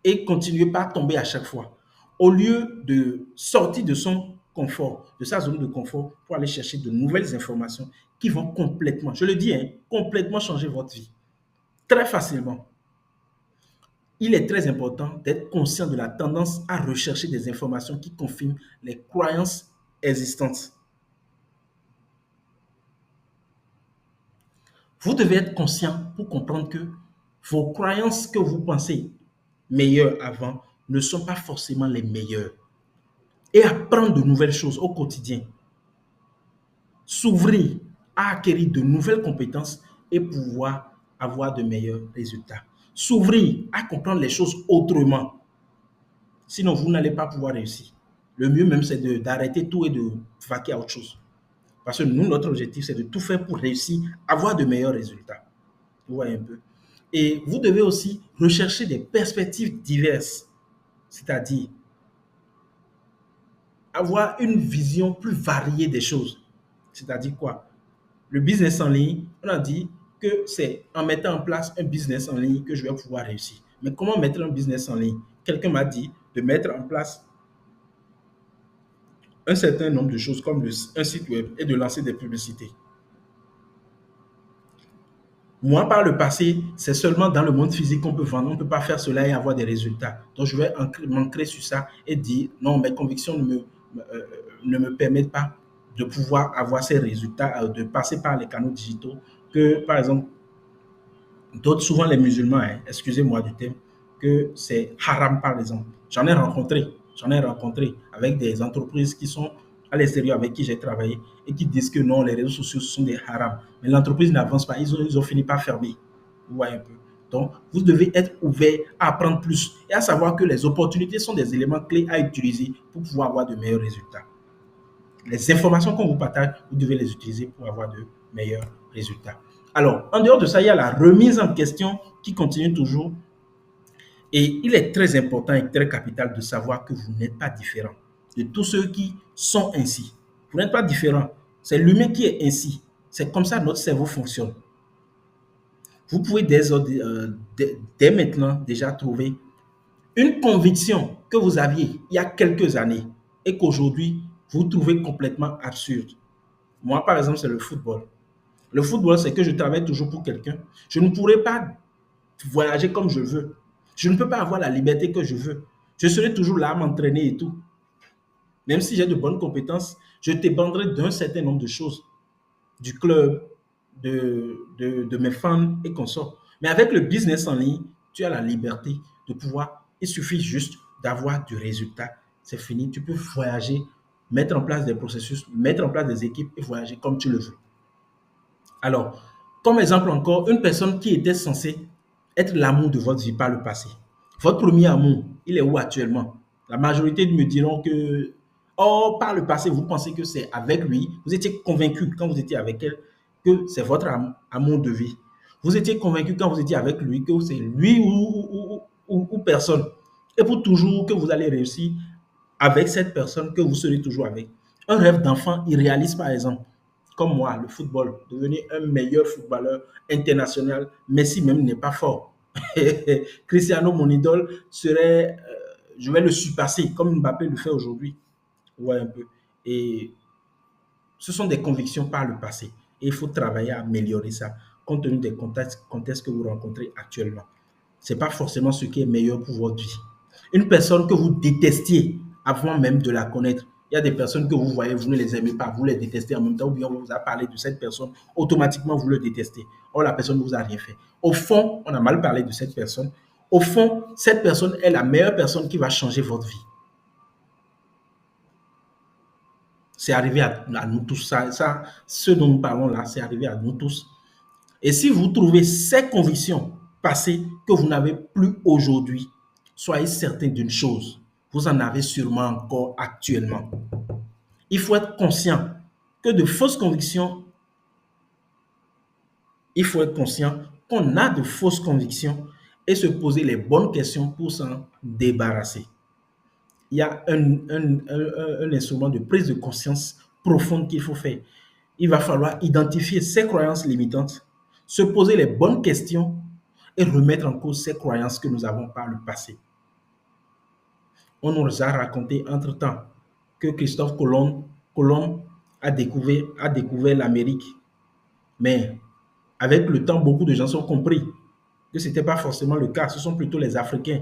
et continuez pas à tomber à chaque fois. Au lieu de sortir de son confort, de sa zone de confort, pour aller chercher de nouvelles informations qui vont complètement, je le dis, hein, complètement changer votre vie. Très facilement. Il est très important d'être conscient de la tendance à rechercher des informations qui confirment les croyances existantes. Vous devez être conscient pour comprendre que vos croyances que vous pensez meilleures avant ne sont pas forcément les meilleures. Et apprendre de nouvelles choses au quotidien. S'ouvrir à acquérir de nouvelles compétences et pouvoir avoir de meilleurs résultats. S'ouvrir à comprendre les choses autrement. Sinon, vous n'allez pas pouvoir réussir. Le mieux même, c'est d'arrêter tout et de vaquer à autre chose. Parce que nous, notre objectif, c'est de tout faire pour réussir, avoir de meilleurs résultats. Vous voyez un peu. Et vous devez aussi rechercher des perspectives diverses. C'est-à-dire avoir une vision plus variée des choses. C'est-à-dire quoi? Le business en ligne, on a dit que c'est en mettant en place un business en ligne que je vais pouvoir réussir. Mais comment mettre un business en ligne? Quelqu'un m'a dit de mettre en place un certain nombre de choses comme un site web et de lancer des publicités. Moi, par le passé, c'est seulement dans le monde physique qu'on peut vendre. On ne peut pas faire cela et avoir des résultats. Donc, je vais m'ancrer sur ça et dire non, mes convictions ne me permettent pas de pouvoir avoir ces résultats, de passer par les canaux digitaux que, par exemple, d'autres, souvent les musulmans, hein, excusez-moi du terme, que c'est haram par exemple. J'en ai rencontré avec des entreprises qui sont à l'extérieur avec qui j'ai travaillé et qui disent que non, les réseaux sociaux sont des harams. Mais l'entreprise n'avance pas, ils ont fini par fermer. Vous voyez un peu. Donc, vous devez être ouvert à apprendre plus et à savoir que les opportunités sont des éléments clés à utiliser pour pouvoir avoir de meilleurs résultats. les informations qu'on vous partage, vous devez les utiliser pour avoir de meilleurs résultats. Alors, en dehors de ça, il y a la remise en question qui continue toujours. Et il est très important et très capital de savoir que vous n'êtes pas différent de tous ceux qui sont ainsi. Vous n'êtes pas différent. C'est l'humain qui est ainsi. C'est comme ça que notre cerveau fonctionne. Vous pouvez dès maintenant déjà trouver une conviction que vous aviez il y a quelques années et qu'aujourd'hui, vous trouvez complètement absurde. Moi, par exemple, c'est le football. Le football, c'est que je travaille toujours pour quelqu'un. Je ne pourrais pas voyager comme je veux. Je ne peux pas avoir la liberté que je veux. Je serai toujours là à m'entraîner et tout. Même si j'ai de bonnes compétences, je dépendrai d'un certain nombre de choses, du club, de mes fans et consorts. Mais avec le business en ligne, tu as la liberté de pouvoir, il suffit juste d'avoir du résultat. C'est fini, tu peux voyager, mettre en place des processus, mettre en place des équipes et voyager comme tu le veux. Alors, comme exemple encore, une personne qui était censée être l'amour de votre vie par le passé. Votre premier amour, il est où actuellement? La majorité me diront que, oh, par le passé, vous pensez que c'est avec lui. Vous étiez convaincu quand vous étiez avec elle que c'est votre amour de vie. Vous étiez convaincu quand vous étiez avec lui que c'est lui ou personne. Et pour toujours que vous allez réussir avec cette personne que vous serez toujours avec. Un rêve d'enfant irréaliste, par exemple, comme moi, le football, devenir un meilleur footballeur international. Messi même n'est pas fort. Cristiano, mon idole, serait, je vais le surpasser comme Mbappé le fait aujourd'hui. Ouais, un peu. Et ce sont des convictions par le passé. Et il faut travailler à améliorer ça, compte tenu des contextes que vous rencontrez actuellement. Ce n'est pas forcément ce qui est meilleur pour votre vie. Une personne que vous détestiez avant même de la connaître, il y a des personnes que vous voyez, vous ne les aimez pas, vous les détestez en même temps, ou bien on vous a parlé de cette personne, automatiquement vous le détestez. Or, la personne ne vous a rien fait. Au fond, on a mal parlé de cette personne. Au fond, cette personne est la meilleure personne qui va changer votre vie. C'est arrivé à nous tous. Ce dont nous parlons là, c'est arrivé à nous tous. Et si vous trouvez ces convictions passées que vous n'avez plus aujourd'hui, soyez certain d'une chose, vous en avez sûrement encore actuellement. Il faut être conscient que de fausses convictions, il faut être conscient qu'on a de fausses convictions et se poser les bonnes questions pour s'en débarrasser. Il y a un instrument de prise de conscience profonde qu'il faut faire. Il va falloir identifier ses croyances limitantes, se poser les bonnes questions et remettre en cause ces croyances que nous avons par le passé. On nous a raconté entre-temps que Christophe Colomb a découvert l'Amérique. Mais avec le temps, beaucoup de gens ont compris que ce n'était pas forcément le cas. Ce sont plutôt les Africains.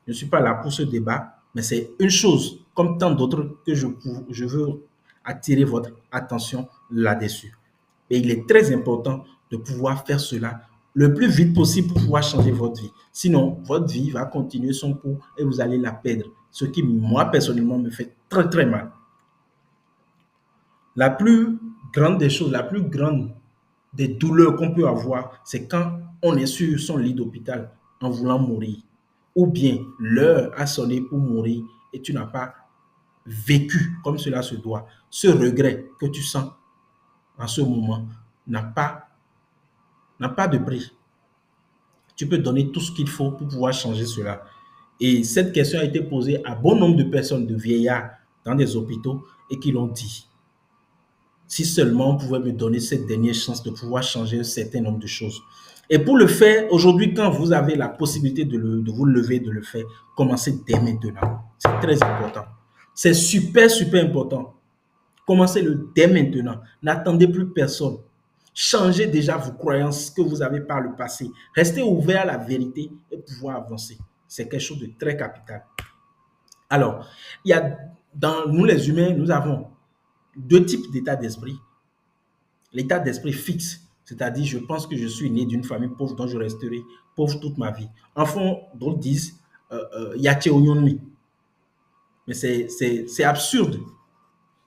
Je ne suis pas là pour ce débat, mais c'est une chose, comme tant d'autres, que je veux attirer votre attention là-dessus. Et il est très important de pouvoir faire cela le plus vite possible pour pouvoir changer votre vie. Sinon, votre vie va continuer son cours et vous allez la perdre. Ce qui, moi, personnellement, me fait très, très mal. La plus grande des choses, la plus grande des douleurs qu'on peut avoir, c'est quand on est sur son lit d'hôpital en voulant mourir. Ou bien l'heure a sonné pour mourir et tu n'as pas vécu comme cela se doit. Ce regret que tu sens en ce moment n'a pas, n'a pas de prix. Tu peux donner tout ce qu'il faut pour pouvoir changer cela. Et cette question a été posée à bon nombre de personnes, de vieillards dans des hôpitaux et qui l'ont dit. Si seulement on pouvait me donner cette dernière chance de pouvoir changer un certain nombre de choses. Et pour le faire, aujourd'hui, quand vous avez la possibilité de vous lever, de le faire, commencez dès maintenant. C'est très important. C'est super, super important. Commencez-le dès maintenant. N'attendez plus personne. Changez déjà vos croyances que vous avez par le passé. Restez ouvert à la vérité et pouvoir avancer. C'est quelque chose de très capital. Alors, il y a, dans nous les humains, nous avons deux types d'état d'esprit. L'état d'esprit fixe, c'est-à-dire je pense que je suis né d'une famille pauvre dont je resterai pauvre toute ma vie. En fond, d'autres disent Yache Onyonmi. Mais c'est absurde.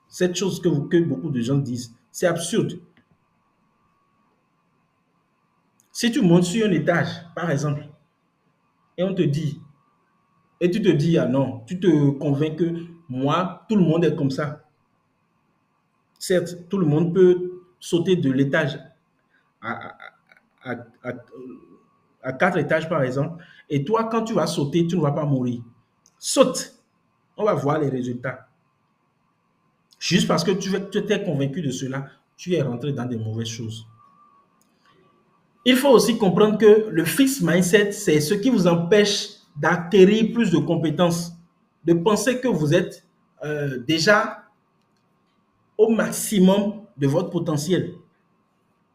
Cette chose que beaucoup de gens disent, c'est absurde. Si tu montes sur un étage, par exemple, et on te dit, et tu te dis, ah non, tu te convaincs que moi, tout le monde est comme ça. Certes, tout le monde peut sauter de l'étage à, à, à, à 4 étages, par exemple. Et toi, quand tu vas sauter, tu ne vas pas mourir. Saute. On va voir les résultats. Juste parce que tu étais convaincu de cela, tu es rentré dans des mauvaises choses. Il faut aussi comprendre que le fixed mindset, c'est ce qui vous empêche d'acquérir plus de compétences, de penser que vous êtes déjà au maximum de votre potentiel.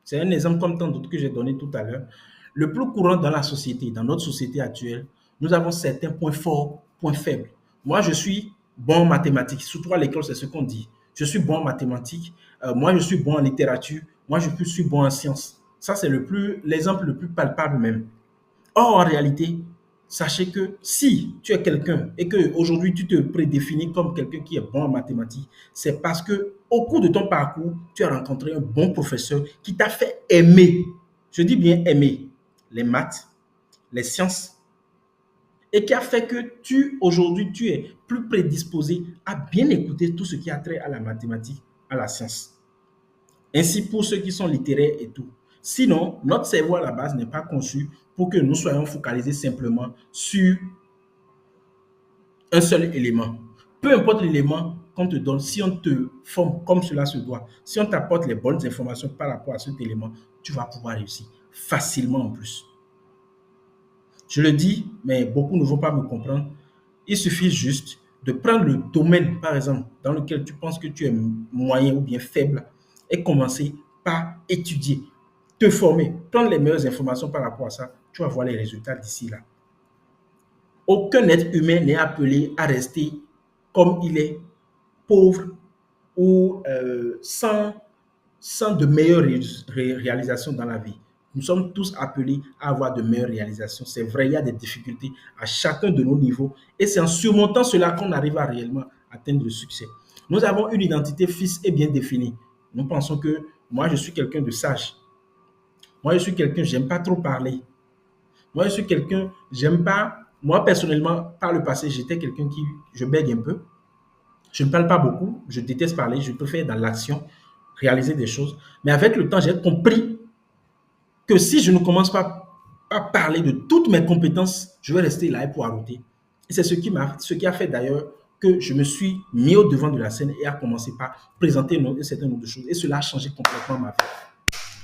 C'est un exemple comme tant d'autres que j'ai donné tout à l'heure. Le plus courant dans la société, dans notre société actuelle, nous avons certains points forts, points faibles. Moi, je suis bon en mathématiques, surtout à l'école, c'est ce qu'on dit. Je suis bon en mathématiques, moi, je suis bon en littérature, moi, je suis bon en sciences. Ça, c'est l'exemple le plus palpable même. Or, en réalité, sachez que si tu es quelqu'un et que aujourd'hui tu te prédéfinis comme quelqu'un qui est bon en mathématiques, c'est parce que au cours de ton parcours, tu as rencontré un bon professeur qui t'a fait aimer, je dis bien aimer, les maths, les sciences, et qui a fait que aujourd'hui, tu es plus prédisposé à bien écouter tout ce qui a trait à la mathématique, à la science. Ainsi pour ceux qui sont littéraires et tout. Sinon, notre cerveau à la base n'est pas conçu pour que nous soyons focalisés simplement sur un seul élément. Peu importe l'élément qu'on te donne, si on te forme comme cela se doit, si on t'apporte les bonnes informations par rapport à cet élément, tu vas pouvoir réussir facilement en plus. Je le dis, mais beaucoup ne vont pas me comprendre. Il suffit juste de prendre le domaine, par exemple, dans lequel tu penses que tu es moyen ou bien faible et commencer par étudier, te former, prendre les meilleures informations par rapport à ça. Tu vas voir les résultats d'ici là. Aucun être humain n'est appelé à rester comme il est, pauvre ou sans de meilleures réalisations dans la vie. Nous sommes tous appelés à avoir de meilleures réalisations. C'est vrai, il y a des difficultés à chacun de nos niveaux et c'est en surmontant cela qu'on arrive à réellement atteindre le succès. Nous avons une identité fixe et bien définie. Nous pensons que moi, je suis quelqu'un de sage. Moi, je suis quelqu'un, j'aime pas trop parler. Moi, je suis quelqu'un, j'aime pas. Moi, personnellement, par le passé, j'étais quelqu'un qui, je bègue un peu. Je ne parle pas beaucoup, je déteste parler, je préfère dans l'action réaliser des choses. Mais avec le temps, j'ai compris que si je ne commence pas à parler de toutes mes compétences, je vais rester là et poireauter. Et c'est ce qui a fait d'ailleurs que je me suis mis au devant de la scène et a commencé par présenter un certain nombre de choses. Et cela a changé complètement ma vie.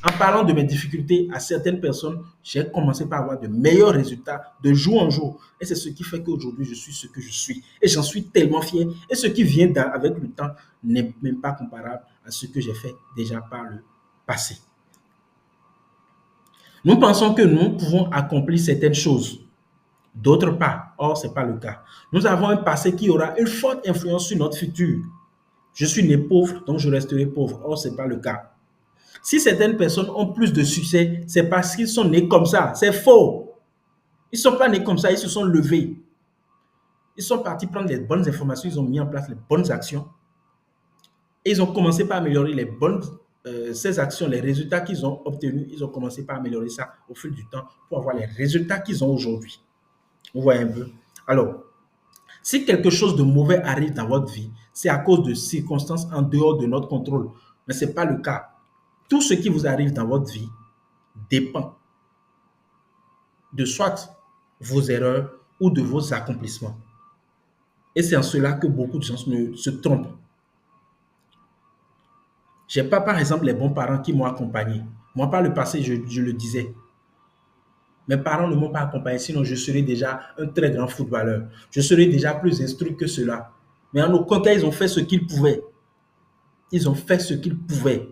En parlant de mes difficultés à certaines personnes, j'ai commencé par avoir de meilleurs résultats de jour en jour. Et c'est ce qui fait qu'aujourd'hui, je suis ce que je suis. Et j'en suis tellement fier. Et ce qui vient avec le temps n'est même pas comparable à ce que j'ai fait déjà par le passé. Nous pensons que nous pouvons accomplir certaines choses, d'autres pas. Or, ce n'est pas le cas. Nous avons un passé qui aura une forte influence sur notre futur. Je suis né pauvre, donc je resterai pauvre. Or, ce n'est pas le cas. Si certaines personnes ont plus de succès, c'est parce qu'ils sont nés comme ça. C'est faux. Ils ne sont pas nés comme ça, ils se sont levés. Ils sont partis prendre les bonnes informations, ils ont mis en place les bonnes actions. Et ils ont commencé par améliorer ces actions, les résultats qu'ils ont obtenus, ils ont commencé par améliorer ça au fil du temps pour avoir les résultats qu'ils ont aujourd'hui. Vous voyez un peu? Alors, si quelque chose de mauvais arrive dans votre vie, c'est à cause de circonstances en dehors de notre contrôle. Mais ce n'est pas le cas. Tout ce qui vous arrive dans votre vie dépend de soit vos erreurs ou de vos accomplissements. Et c'est en cela que beaucoup de gens se trompent. Je n'ai pas, par exemple, les bons parents qui m'ont accompagné. Moi, par le passé, je le disais. Mes parents ne m'ont pas accompagné, sinon je serais déjà un très grand footballeur. Je serais déjà plus instruit que cela. Mais en aucun cas, ils ont fait ce qu'ils pouvaient. Ils ont fait ce qu'ils pouvaient,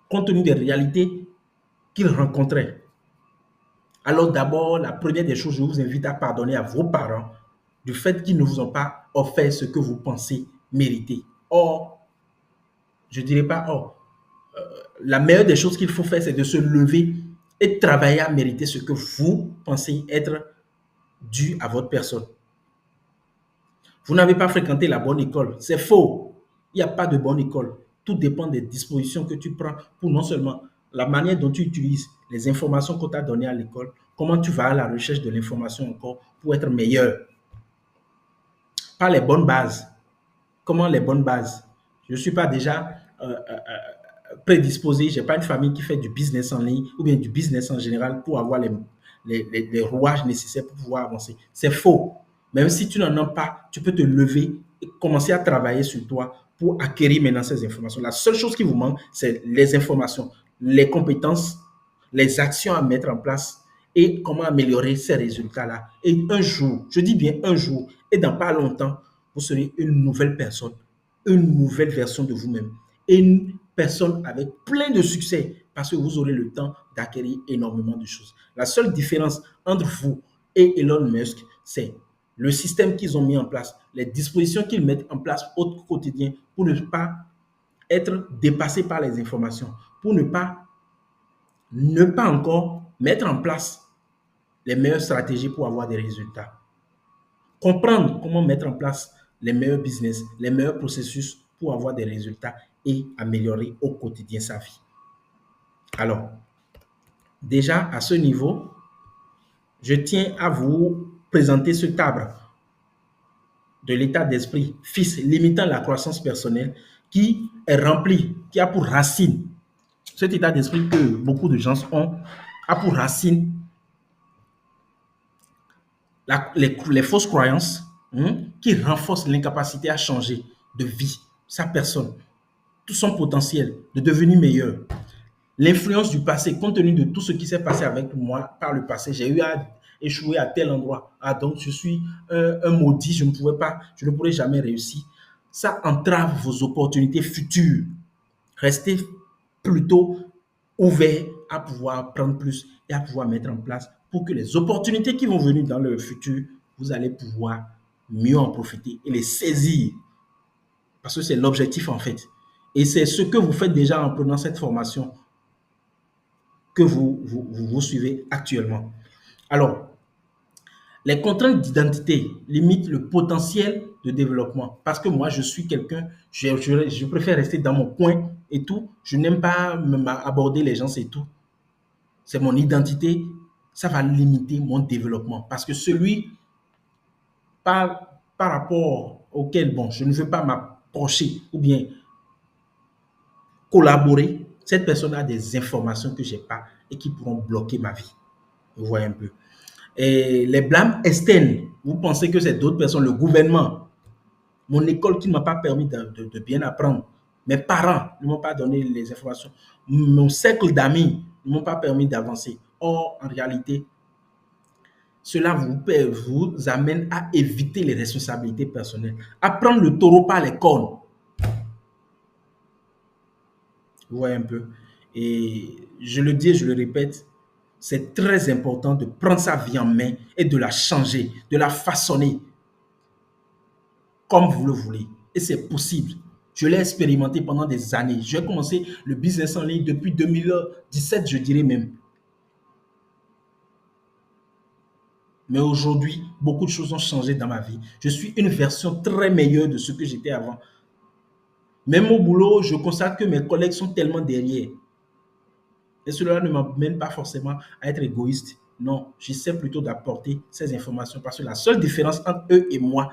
compte tenu des réalités qu'ils rencontraient. Alors d'abord, la première des choses, je vous invite à pardonner à vos parents du fait qu'ils ne vous ont pas offert ce que vous pensez mériter. Or, je ne dirais pas or, la meilleure des choses qu'il faut faire, c'est de se lever et travailler à mériter ce que vous pensez être dû à votre personne. Vous n'avez pas fréquenté la bonne école. C'est faux. Il n'y a pas de bonne école. Tout dépend des dispositions que tu prends pour non seulement la manière dont tu utilises les informations qu'on t'a données à l'école, comment tu vas à la recherche de l'information encore pour être meilleur. Pas les bonnes bases. Comment les bonnes bases? Je ne suis pas déjà prédisposé, j'ai pas une famille qui fait du business en ligne ou bien du business en général pour avoir les rouages nécessaires pour pouvoir avancer. C'est faux. Même si tu n'en as pas, tu peux te lever et commencer à travailler sur toi pour acquérir maintenant ces informations. La seule chose qui vous manque, c'est les informations, les compétences, les actions à mettre en place et comment améliorer ces résultats-là. Et un jour, je dis bien un jour, et dans pas longtemps, vous serez une nouvelle personne, une nouvelle version de vous-même et une personne avec plein de succès parce que vous aurez le temps d'acquérir énormément de choses. La seule différence entre vous et Elon Musk, c'est le système qu'ils ont mis en place, les dispositions qu'ils mettent en place au quotidien pour ne pas être dépassé par les informations, pour ne pas encore mettre en place les meilleures stratégies pour avoir des résultats. Comprendre comment mettre en place les meilleurs business, les meilleurs processus pour avoir des résultats et améliorer au quotidien sa vie. Alors, déjà à ce niveau, je tiens à vous présenter ce cadre de l'état d'esprit fils limitant la croissance personnelle qui est rempli, qui a pour racine, cet état d'esprit que beaucoup de gens ont, a pour racine les fausses croyances qui renforcent l'incapacité à changer de vie, sa personne, tout son potentiel de devenir meilleur. L'influence du passé, compte tenu de tout ce qui s'est passé avec moi par le passé, j'ai eu à échouer à tel endroit. Ah, donc je suis un maudit, je ne pourrai jamais réussir. Ça entrave vos opportunités futures. Restez plutôt ouvert à pouvoir prendre plus et à pouvoir mettre en place pour que les opportunités qui vont venir dans le futur, vous allez pouvoir mieux en profiter et les saisir. Parce que c'est l'objectif en fait. Et c'est ce que vous faites déjà en prenant cette formation que vous suivez actuellement. Alors, les contraintes d'identité limitent le potentiel de développement. Parce que moi, je suis quelqu'un, je préfère rester dans mon coin et tout. Je n'aime pas aborder les gens, c'est tout. C'est mon identité. Ça va limiter mon développement. Parce que celui par rapport auquel, bon, je ne veux pas m'approcher ou bien collaborer, cette personne a des informations que je n'ai pas et qui pourront bloquer ma vie. Vous voyez un peu. Et les blâmes externes, vous pensez que c'est d'autres personnes, le gouvernement, mon école qui ne m'a pas permis de bien apprendre, mes parents ne m'ont pas donné les informations, mon cercle d'amis ne m'ont pas permis d'avancer. Or, en réalité, cela vous amène à éviter les responsabilités personnelles, à prendre le taureau par les cornes. Vous voyez un peu. Et je le dis et je le répète, c'est très important de prendre sa vie en main et de la changer, de la façonner comme vous le voulez. Et c'est possible. Je l'ai expérimenté pendant des années. J'ai commencé le business en ligne depuis 2017, je dirais même. Mais aujourd'hui, beaucoup de choses ont changé dans ma vie. Je suis une version très meilleure de ce que j'étais avant. Même au boulot, je constate que mes collègues sont tellement derrière. Et cela ne m'amène pas forcément à être égoïste. Non, j'essaie plutôt d'apporter ces informations parce que la seule différence entre eux et moi,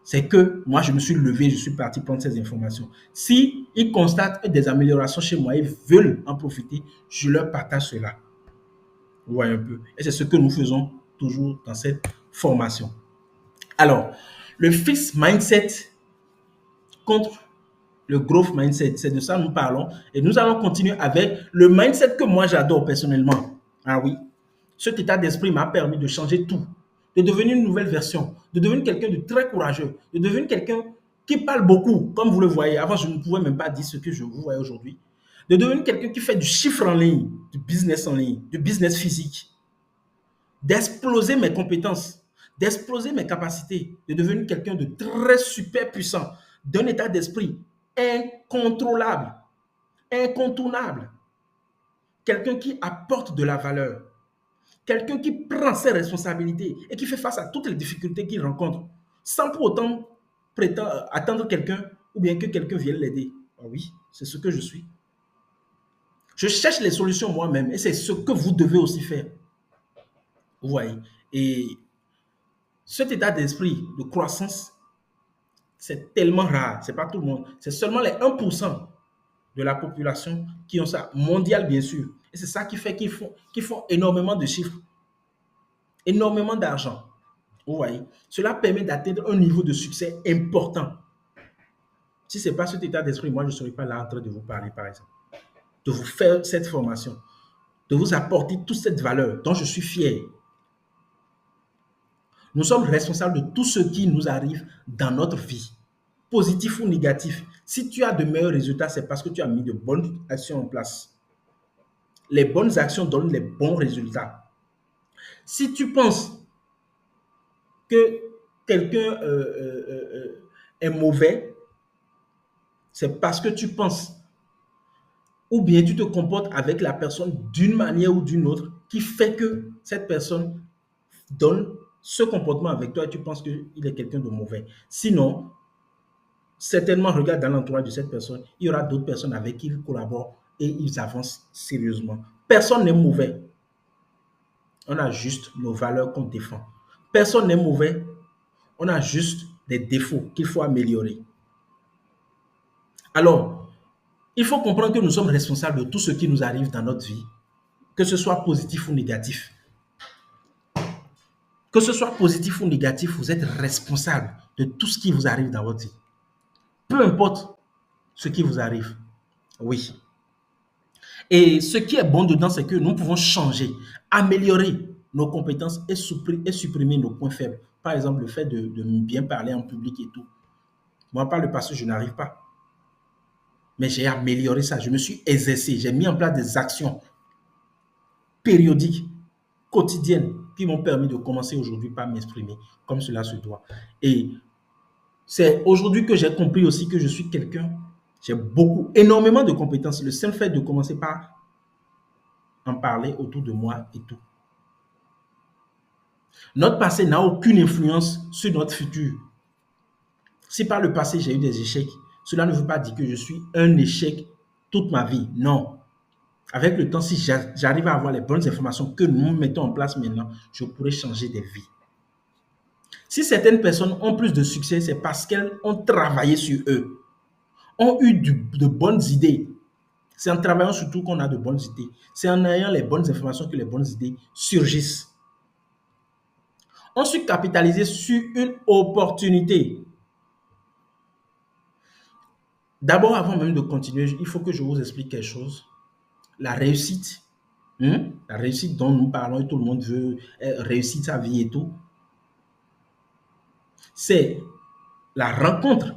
c'est que moi, je me suis levé, je suis parti prendre ces informations. Si ils constatent des améliorations chez moi, ils veulent en profiter, je leur partage cela. Vous voyez un peu. Et c'est ce que nous faisons toujours dans cette formation. Alors, le fixed mindset contre le growth mindset, c'est de ça que nous parlons. Et nous allons continuer avec le mindset que moi j'adore personnellement. Ah oui, cet état d'esprit m'a permis de changer tout, de devenir une nouvelle version, de devenir quelqu'un de très courageux, de devenir quelqu'un qui parle beaucoup, comme vous le voyez. Avant, je ne pouvais même pas dire ce que je vous vois aujourd'hui. De devenir quelqu'un qui fait du chiffre en ligne, du business en ligne, du business physique, d'exploser mes compétences, d'exploser mes capacités, de devenir quelqu'un de très super puissant, d'un état d'esprit incontrôlable, incontournable, quelqu'un qui apporte de la valeur, quelqu'un qui prend ses responsabilités et qui fait face à toutes les difficultés qu'il rencontre, sans pour autant attendre quelqu'un ou bien que quelqu'un vienne l'aider. Ah oui, c'est ce que je suis. Je cherche les solutions moi-même et c'est ce que vous devez aussi faire. Vous voyez. Et cet état d'esprit de croissance, c'est tellement rare. C'est pas tout le monde. C'est seulement les 1%. de la population qui ont ça, mondial bien sûr. Et c'est ça qui fait qu'ils font énormément de chiffres, énormément d'argent. Vous voyez, cela permet d'atteindre un niveau de succès important. Si ce n'est pas cet état d'esprit, moi, je ne serais pas là en train de vous parler, par exemple, de vous faire cette formation, de vous apporter toute cette valeur dont je suis fier. Nous sommes responsables de tout ce qui nous arrive dans notre vie, positif ou négatif. Si tu as de meilleurs résultats, c'est parce que tu as mis de bonnes actions en place. Les bonnes actions donnent les bons résultats. Si tu penses que quelqu'un est mauvais, c'est parce que tu penses ou bien tu te comportes avec la personne d'une manière ou d'une autre qui fait que cette personne donne ce comportement avec toi et tu penses qu'il est quelqu'un de mauvais. Sinon, certainement, regarde dans l'entourage de cette personne, il y aura d'autres personnes avec qui ils collaborent et ils avancent sérieusement. Personne n'est mauvais. On a juste nos valeurs qu'on défend. Personne n'est mauvais. On a juste des défauts qu'il faut améliorer. Alors, il faut comprendre que nous sommes responsables de tout ce qui nous arrive dans notre vie, que ce soit positif ou négatif. Que ce soit positif ou négatif, vous êtes responsable de tout ce qui vous arrive dans votre vie. Peu importe ce qui vous arrive. Oui. Et ce qui est bon dedans, c'est que nous pouvons changer, améliorer nos compétences et supprimer nos points faibles. Par exemple, le fait de bien parler en public et tout. Moi, par le passé, je n'arrive pas. Mais j'ai amélioré ça. Je me suis exercé. J'ai mis en place des actions périodiques, quotidiennes, qui m'ont permis de commencer aujourd'hui par m'exprimer comme cela se doit. Et c'est aujourd'hui que j'ai compris aussi que je suis quelqu'un, j'ai énormément de compétences. Le seul fait de commencer par en parler autour de moi et tout. Notre passé n'a aucune influence sur notre futur. Si par le passé j'ai eu des échecs, cela ne veut pas dire que je suis un échec toute ma vie. Non. Avec le temps, si j'arrive à avoir les bonnes informations que nous mettons en place maintenant, je pourrais changer des vies. Si certaines personnes ont plus de succès, c'est parce qu'elles ont travaillé sur eux, ont eu de bonnes idées. C'est en travaillant sur tout qu'on a de bonnes idées. C'est en ayant les bonnes informations que les bonnes idées surgissent. On su capitaliser sur une opportunité. D'abord, avant même de continuer, il faut que je vous explique quelque chose. La réussite, la réussite dont nous parlons et tout le monde veut réussir sa vie et tout, c'est la rencontre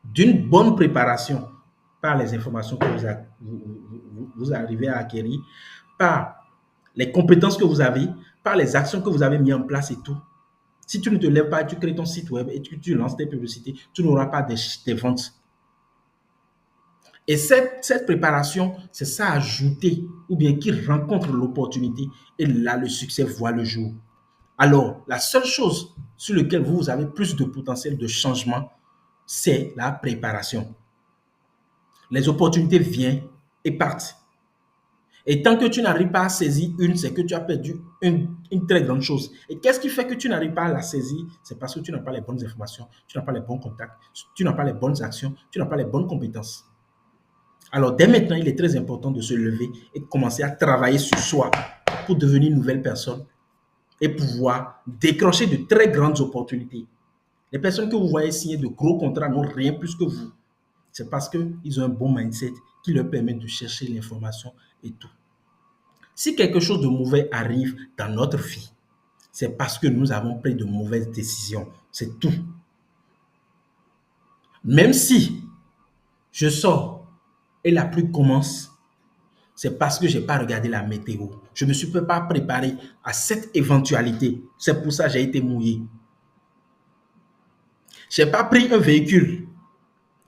d'une bonne préparation par les informations que vous arrivez à acquérir, par les compétences que vous avez, par les actions que vous avez mises en place et tout. Si tu ne te lèves pas et tu crées ton site web et tu lances tes publicités, tu n'auras pas des ventes. Et cette préparation, c'est ça ajouter ou bien qui rencontre l'opportunité et là, le succès voit le jour. Alors, la seule chose sur laquelle vous avez plus de potentiel de changement, c'est la préparation. Les opportunités viennent et partent. Et tant que tu n'arrives pas à saisir une, c'est que tu as perdu une très grande chose. Et qu'est-ce qui fait que tu n'arrives pas à la saisir? C'est parce que tu n'as pas les bonnes informations, tu n'as pas les bons contacts, tu n'as pas les bonnes actions, tu n'as pas les bonnes compétences. Alors, dès maintenant, il est très important de se lever et de commencer à travailler sur soi pour devenir une nouvelle personne et pouvoir décrocher de très grandes opportunités. Les personnes que vous voyez signer de gros contrats n'ont rien plus que vous. C'est parce qu'ils ont un bon mindset qui leur permet de chercher l'information et tout. Si quelque chose de mauvais arrive dans notre vie, c'est parce que nous avons pris de mauvaises décisions. C'est tout. Même si je sors et la pluie commence, c'est parce que je n'ai pas regardé la météo. Je ne me suis pas préparé à cette éventualité. C'est pour ça que j'ai été mouillé. Je n'ai pas pris un véhicule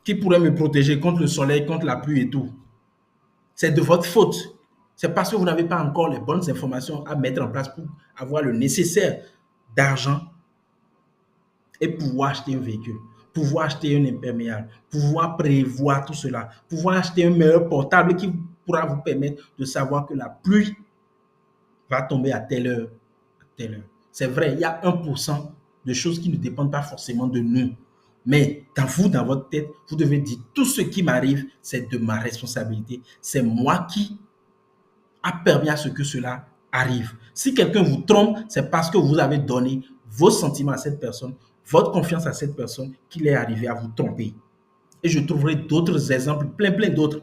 qui pourrait me protéger contre le soleil, contre la pluie et tout. C'est de votre faute. C'est parce que vous n'avez pas encore les bonnes informations à mettre en place pour avoir le nécessaire d'argent et pouvoir acheter un véhicule, pouvoir acheter un imperméable, pouvoir prévoir tout cela, pouvoir acheter un meilleur portable qui pourra vous permettre de savoir que la pluie va tomber à telle heure, à telle heure. C'est vrai, il y a 1% de choses qui ne dépendent pas forcément de nous. Mais dans votre tête, vous devez dire tout ce qui m'arrive, c'est de ma responsabilité. C'est moi qui a permis à ce que cela arrive. Si quelqu'un vous trompe, c'est parce que vous avez donné vos sentiments à cette personne, votre confiance à cette personne, qu'il est arrivé à vous tromper. Et je trouverai d'autres exemples, plein d'autres.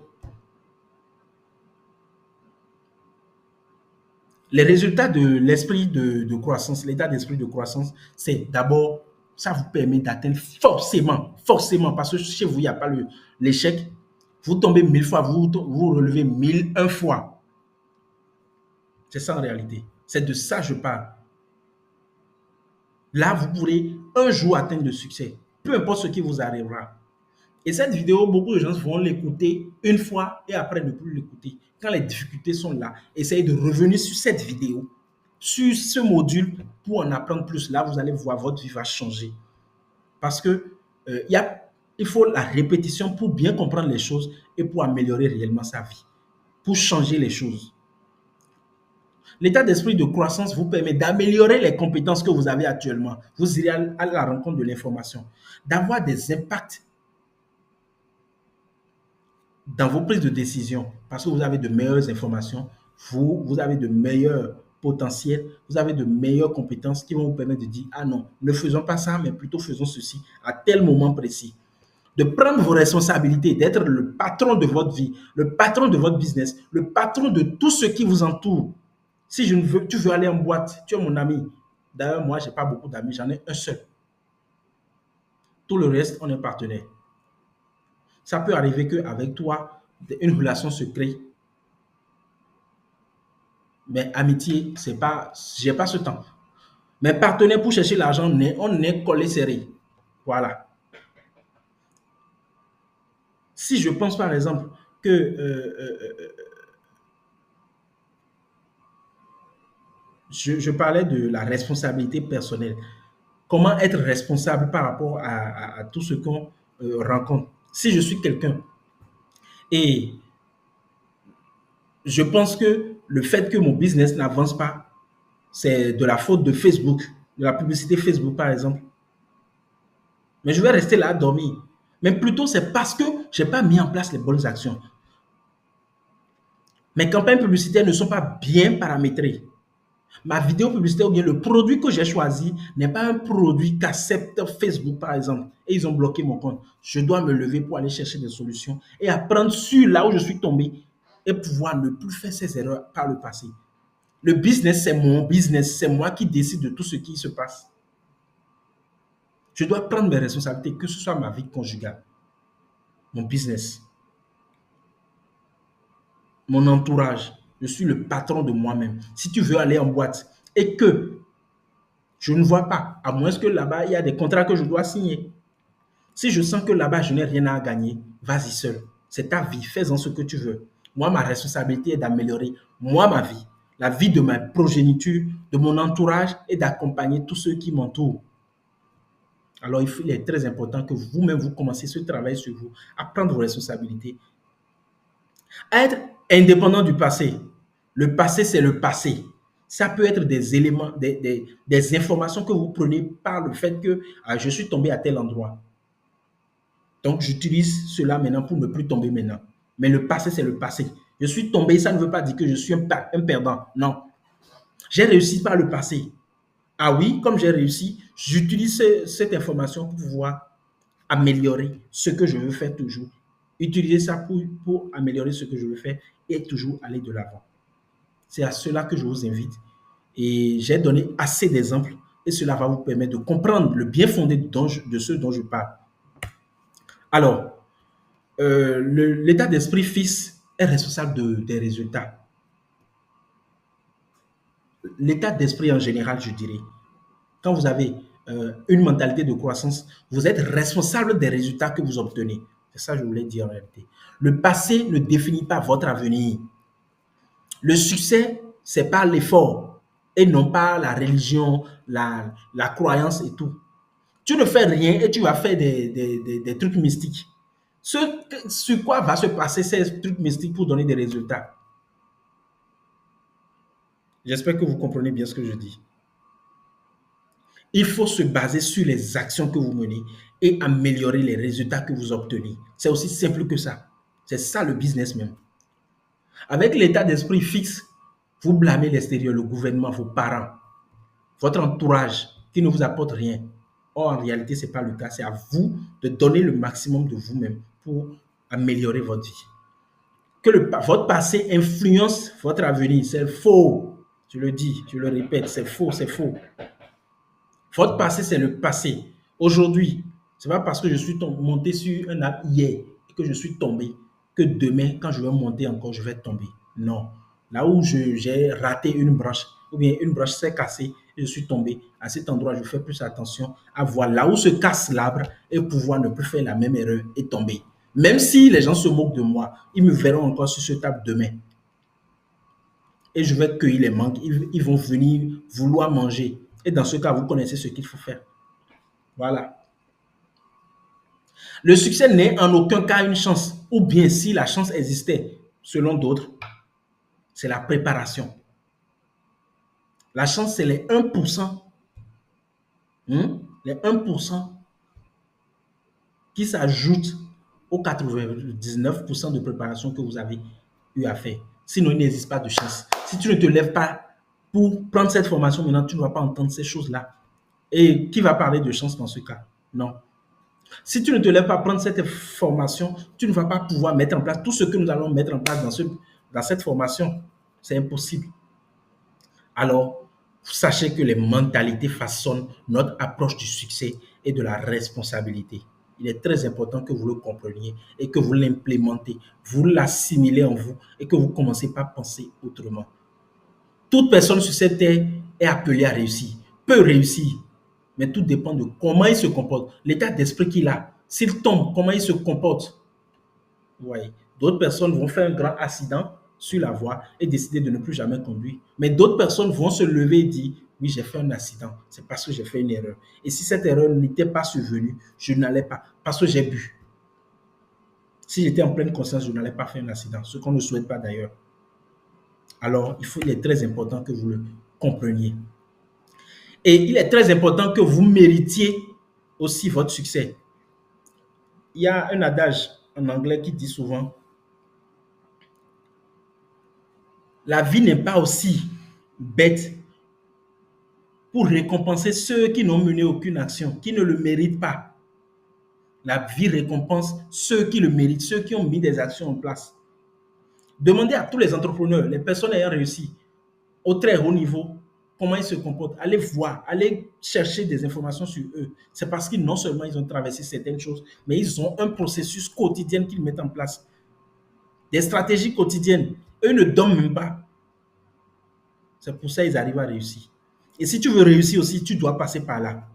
Les résultats de l'esprit de croissance, l'état d'esprit de croissance, c'est d'abord, ça vous permet d'atteindre forcément, parce que chez vous, il n'y a pas l'échec. Vous tombez 1000 fois, vous relevez 1001 fois. C'est ça en réalité. C'est de ça que je parle. Là, vous pourrez un jour atteindre le succès, peu importe ce qui vous arrivera. Et cette vidéo, beaucoup de gens vont l'écouter une fois et après ne plus l'écouter. Quand les difficultés sont là, essayez de revenir sur cette vidéo, sur ce module pour en apprendre plus. Là, vous allez voir, votre vie va changer. Parce que il faut la répétition pour bien comprendre les choses et pour améliorer réellement sa vie, pour changer les choses. L'état d'esprit de croissance vous permet d'améliorer les compétences que vous avez actuellement. Vous irez à la rencontre de l'information, d'avoir des impacts dans vos prises de décision parce que vous avez de meilleures informations, vous avez de meilleurs potentiels, vous avez de meilleures compétences qui vont vous permettre de dire, ah non, ne faisons pas ça, mais plutôt faisons ceci à tel moment précis. De prendre vos responsabilités, d'être le patron de votre vie, le patron de votre business, le patron de tout ce qui vous entoure. Si tu veux aller en boîte, tu es mon ami. D'ailleurs, moi, je n'ai pas beaucoup d'amis, j'en ai un seul. Tout le reste, on est partenaire. Ça peut arriver qu'avec toi, une relation se crée. Mais amitié, c'est pas, j'ai pas ce temps. Mais partenaire pour chercher l'argent, on est collé serré. Voilà. Si je pense par exemple que je parlais de la responsabilité personnelle, comment être responsable par rapport à tout ce qu'on rencontre. Si je suis quelqu'un et je pense que le fait que mon business n'avance pas, c'est de la faute de Facebook, de la publicité Facebook par exemple. Mais je vais rester là à dormir. Mais plutôt, c'est parce que je n'ai pas mis en place les bonnes actions. Mes campagnes publicitaires ne sont pas bien paramétrées. Ma vidéo publicitaire ou bien le produit que j'ai choisi n'est pas un produit qu'accepte Facebook, par exemple, et ils ont bloqué mon compte. Je dois me lever pour aller chercher des solutions et apprendre sur là où je suis tombé et pouvoir ne plus faire ces erreurs par le passé. Le business, c'est mon business. C'est moi qui décide de tout ce qui se passe. Je dois prendre mes responsabilités, que ce soit ma vie conjugale, mon business, mon entourage. Je suis le patron de moi-même. Si tu veux aller en boîte et que je ne vois pas, à moins que là-bas, il y a des contrats que je dois signer. Si je sens que là-bas, je n'ai rien à gagner, vas-y seul. C'est ta vie, fais-en ce que tu veux. Moi, ma responsabilité est d'améliorer, moi, ma vie, la vie de ma progéniture, de mon entourage et d'accompagner tous ceux qui m'entourent. Alors, il est très important que vous-même, vous commenciez ce travail sur vous, à prendre vos responsabilités, à être indépendant du passé. Le passé, c'est le passé. Ça peut être des éléments, des informations que vous prenez par le fait que je suis tombé à tel endroit. Donc, j'utilise cela maintenant pour ne plus tomber maintenant. Mais le passé, c'est le passé. Je suis tombé, ça ne veut pas dire que je suis un perdant. Non. J'ai réussi par le passé. Ah oui, comme j'ai réussi, j'utilise cette information pour pouvoir améliorer ce que je veux faire toujours. Utiliser ça pour améliorer ce que je veux faire et toujours aller de l'avant. C'est à cela que je vous invite. Et j'ai donné assez d'exemples et cela va vous permettre de comprendre le bien fondé de ce dont je parle. Alors, l'état d'esprit fixe est responsable des résultats. L'état d'esprit en général, je dirais, quand vous avez une mentalité de croissance, vous êtes responsable des résultats que vous obtenez. C'est ça que je voulais dire en réalité. Le passé ne définit pas votre avenir. Le succès, c'est par l'effort et non pas la religion, la croyance et tout. Tu ne fais rien et tu vas faire des trucs mystiques. Sur quoi va se passer ces trucs mystiques pour donner des résultats? J'espère que vous comprenez bien ce que je dis. Il faut se baser sur les actions que vous menez et améliorer les résultats que vous obtenez. C'est aussi simple que ça. C'est ça le business même. Avec l'état d'esprit fixe, vous blâmez l'extérieur, le gouvernement, vos parents, votre entourage qui ne vous apporte rien. Or, en réalité, ce n'est pas le cas. C'est à vous de donner le maximum de vous-même pour améliorer votre vie. Que votre passé influence votre avenir, c'est faux. Je le dis, je le répète, c'est faux, c'est faux. Votre passé, c'est le passé. Aujourd'hui, ce n'est pas parce que je suis monté sur un arbre hier et que je suis tombé que demain, quand je vais monter encore, je vais tomber. Non. Là où j'ai raté une branche, ou bien une branche s'est cassée et je suis tombé, à cet endroit, je fais plus attention à voir là où se casse l'arbre et pouvoir ne plus faire la même erreur et tomber. Même si les gens se moquent de moi, ils me verront encore sur ce table demain. Et je vais cueillir les mangues. Ils vont venir vouloir manger. Et dans ce cas, vous connaissez ce qu'il faut faire. Voilà. Le succès n'est en aucun cas une chance. Ou bien si la chance existait, selon d'autres, c'est la préparation. La chance, c'est les 1%. Les 1% qui s'ajoutent aux 99% de préparation que vous avez eu à faire. Sinon, il n'existe pas de chance. Si tu ne te lèves pas pour prendre cette formation maintenant, tu ne vas pas entendre ces choses-là. Et qui va parler de chance dans ce cas? Non. Si tu ne te lèves pas prendre cette formation, tu ne vas pas pouvoir mettre en place tout ce que nous allons mettre en place dans cette formation. C'est impossible. Alors, sachez que les mentalités façonnent notre approche du succès et de la responsabilité. Il est très important que vous le compreniez et que vous l'implémentez, vous l'assimilez en vous et que vous commencez par penser autrement. Toute personne sur cette terre est appelée à réussir, peut réussir, mais tout dépend de comment il se comporte, l'état d'esprit qu'il a. S'il tombe, comment il se comporte. Ouais. D'autres personnes vont faire un grand accident sur la voie et décider de ne plus jamais conduire. Mais d'autres personnes vont se lever et dire, oui, j'ai fait un accident, c'est parce que j'ai fait une erreur. Et si cette erreur n'était pas survenue, je n'allais pas, parce que j'ai bu. Si j'étais en pleine conscience, je n'allais pas faire un accident, ce qu'on ne souhaite pas d'ailleurs. Alors, il est très important que vous le compreniez. Et il est très important que vous méritiez aussi votre succès. Il y a un adage en anglais qui dit souvent, la vie n'est pas aussi bête pour récompenser ceux qui n'ont mené aucune action, qui ne le méritent pas. La vie récompense ceux qui le méritent, ceux qui ont mis des actions en place. Demandez à tous les entrepreneurs, les personnes ayant réussi au très haut niveau, comment ils se comportent. Allez voir, allez chercher des informations sur eux. C'est parce qu'ils non seulement ils ont traversé certaines choses, mais ils ont un processus quotidien qu'ils mettent en place. Des stratégies quotidiennes. Eux ne dorment même pas. C'est pour ça qu'ils arrivent à réussir. Et si tu veux réussir aussi, tu dois passer par là.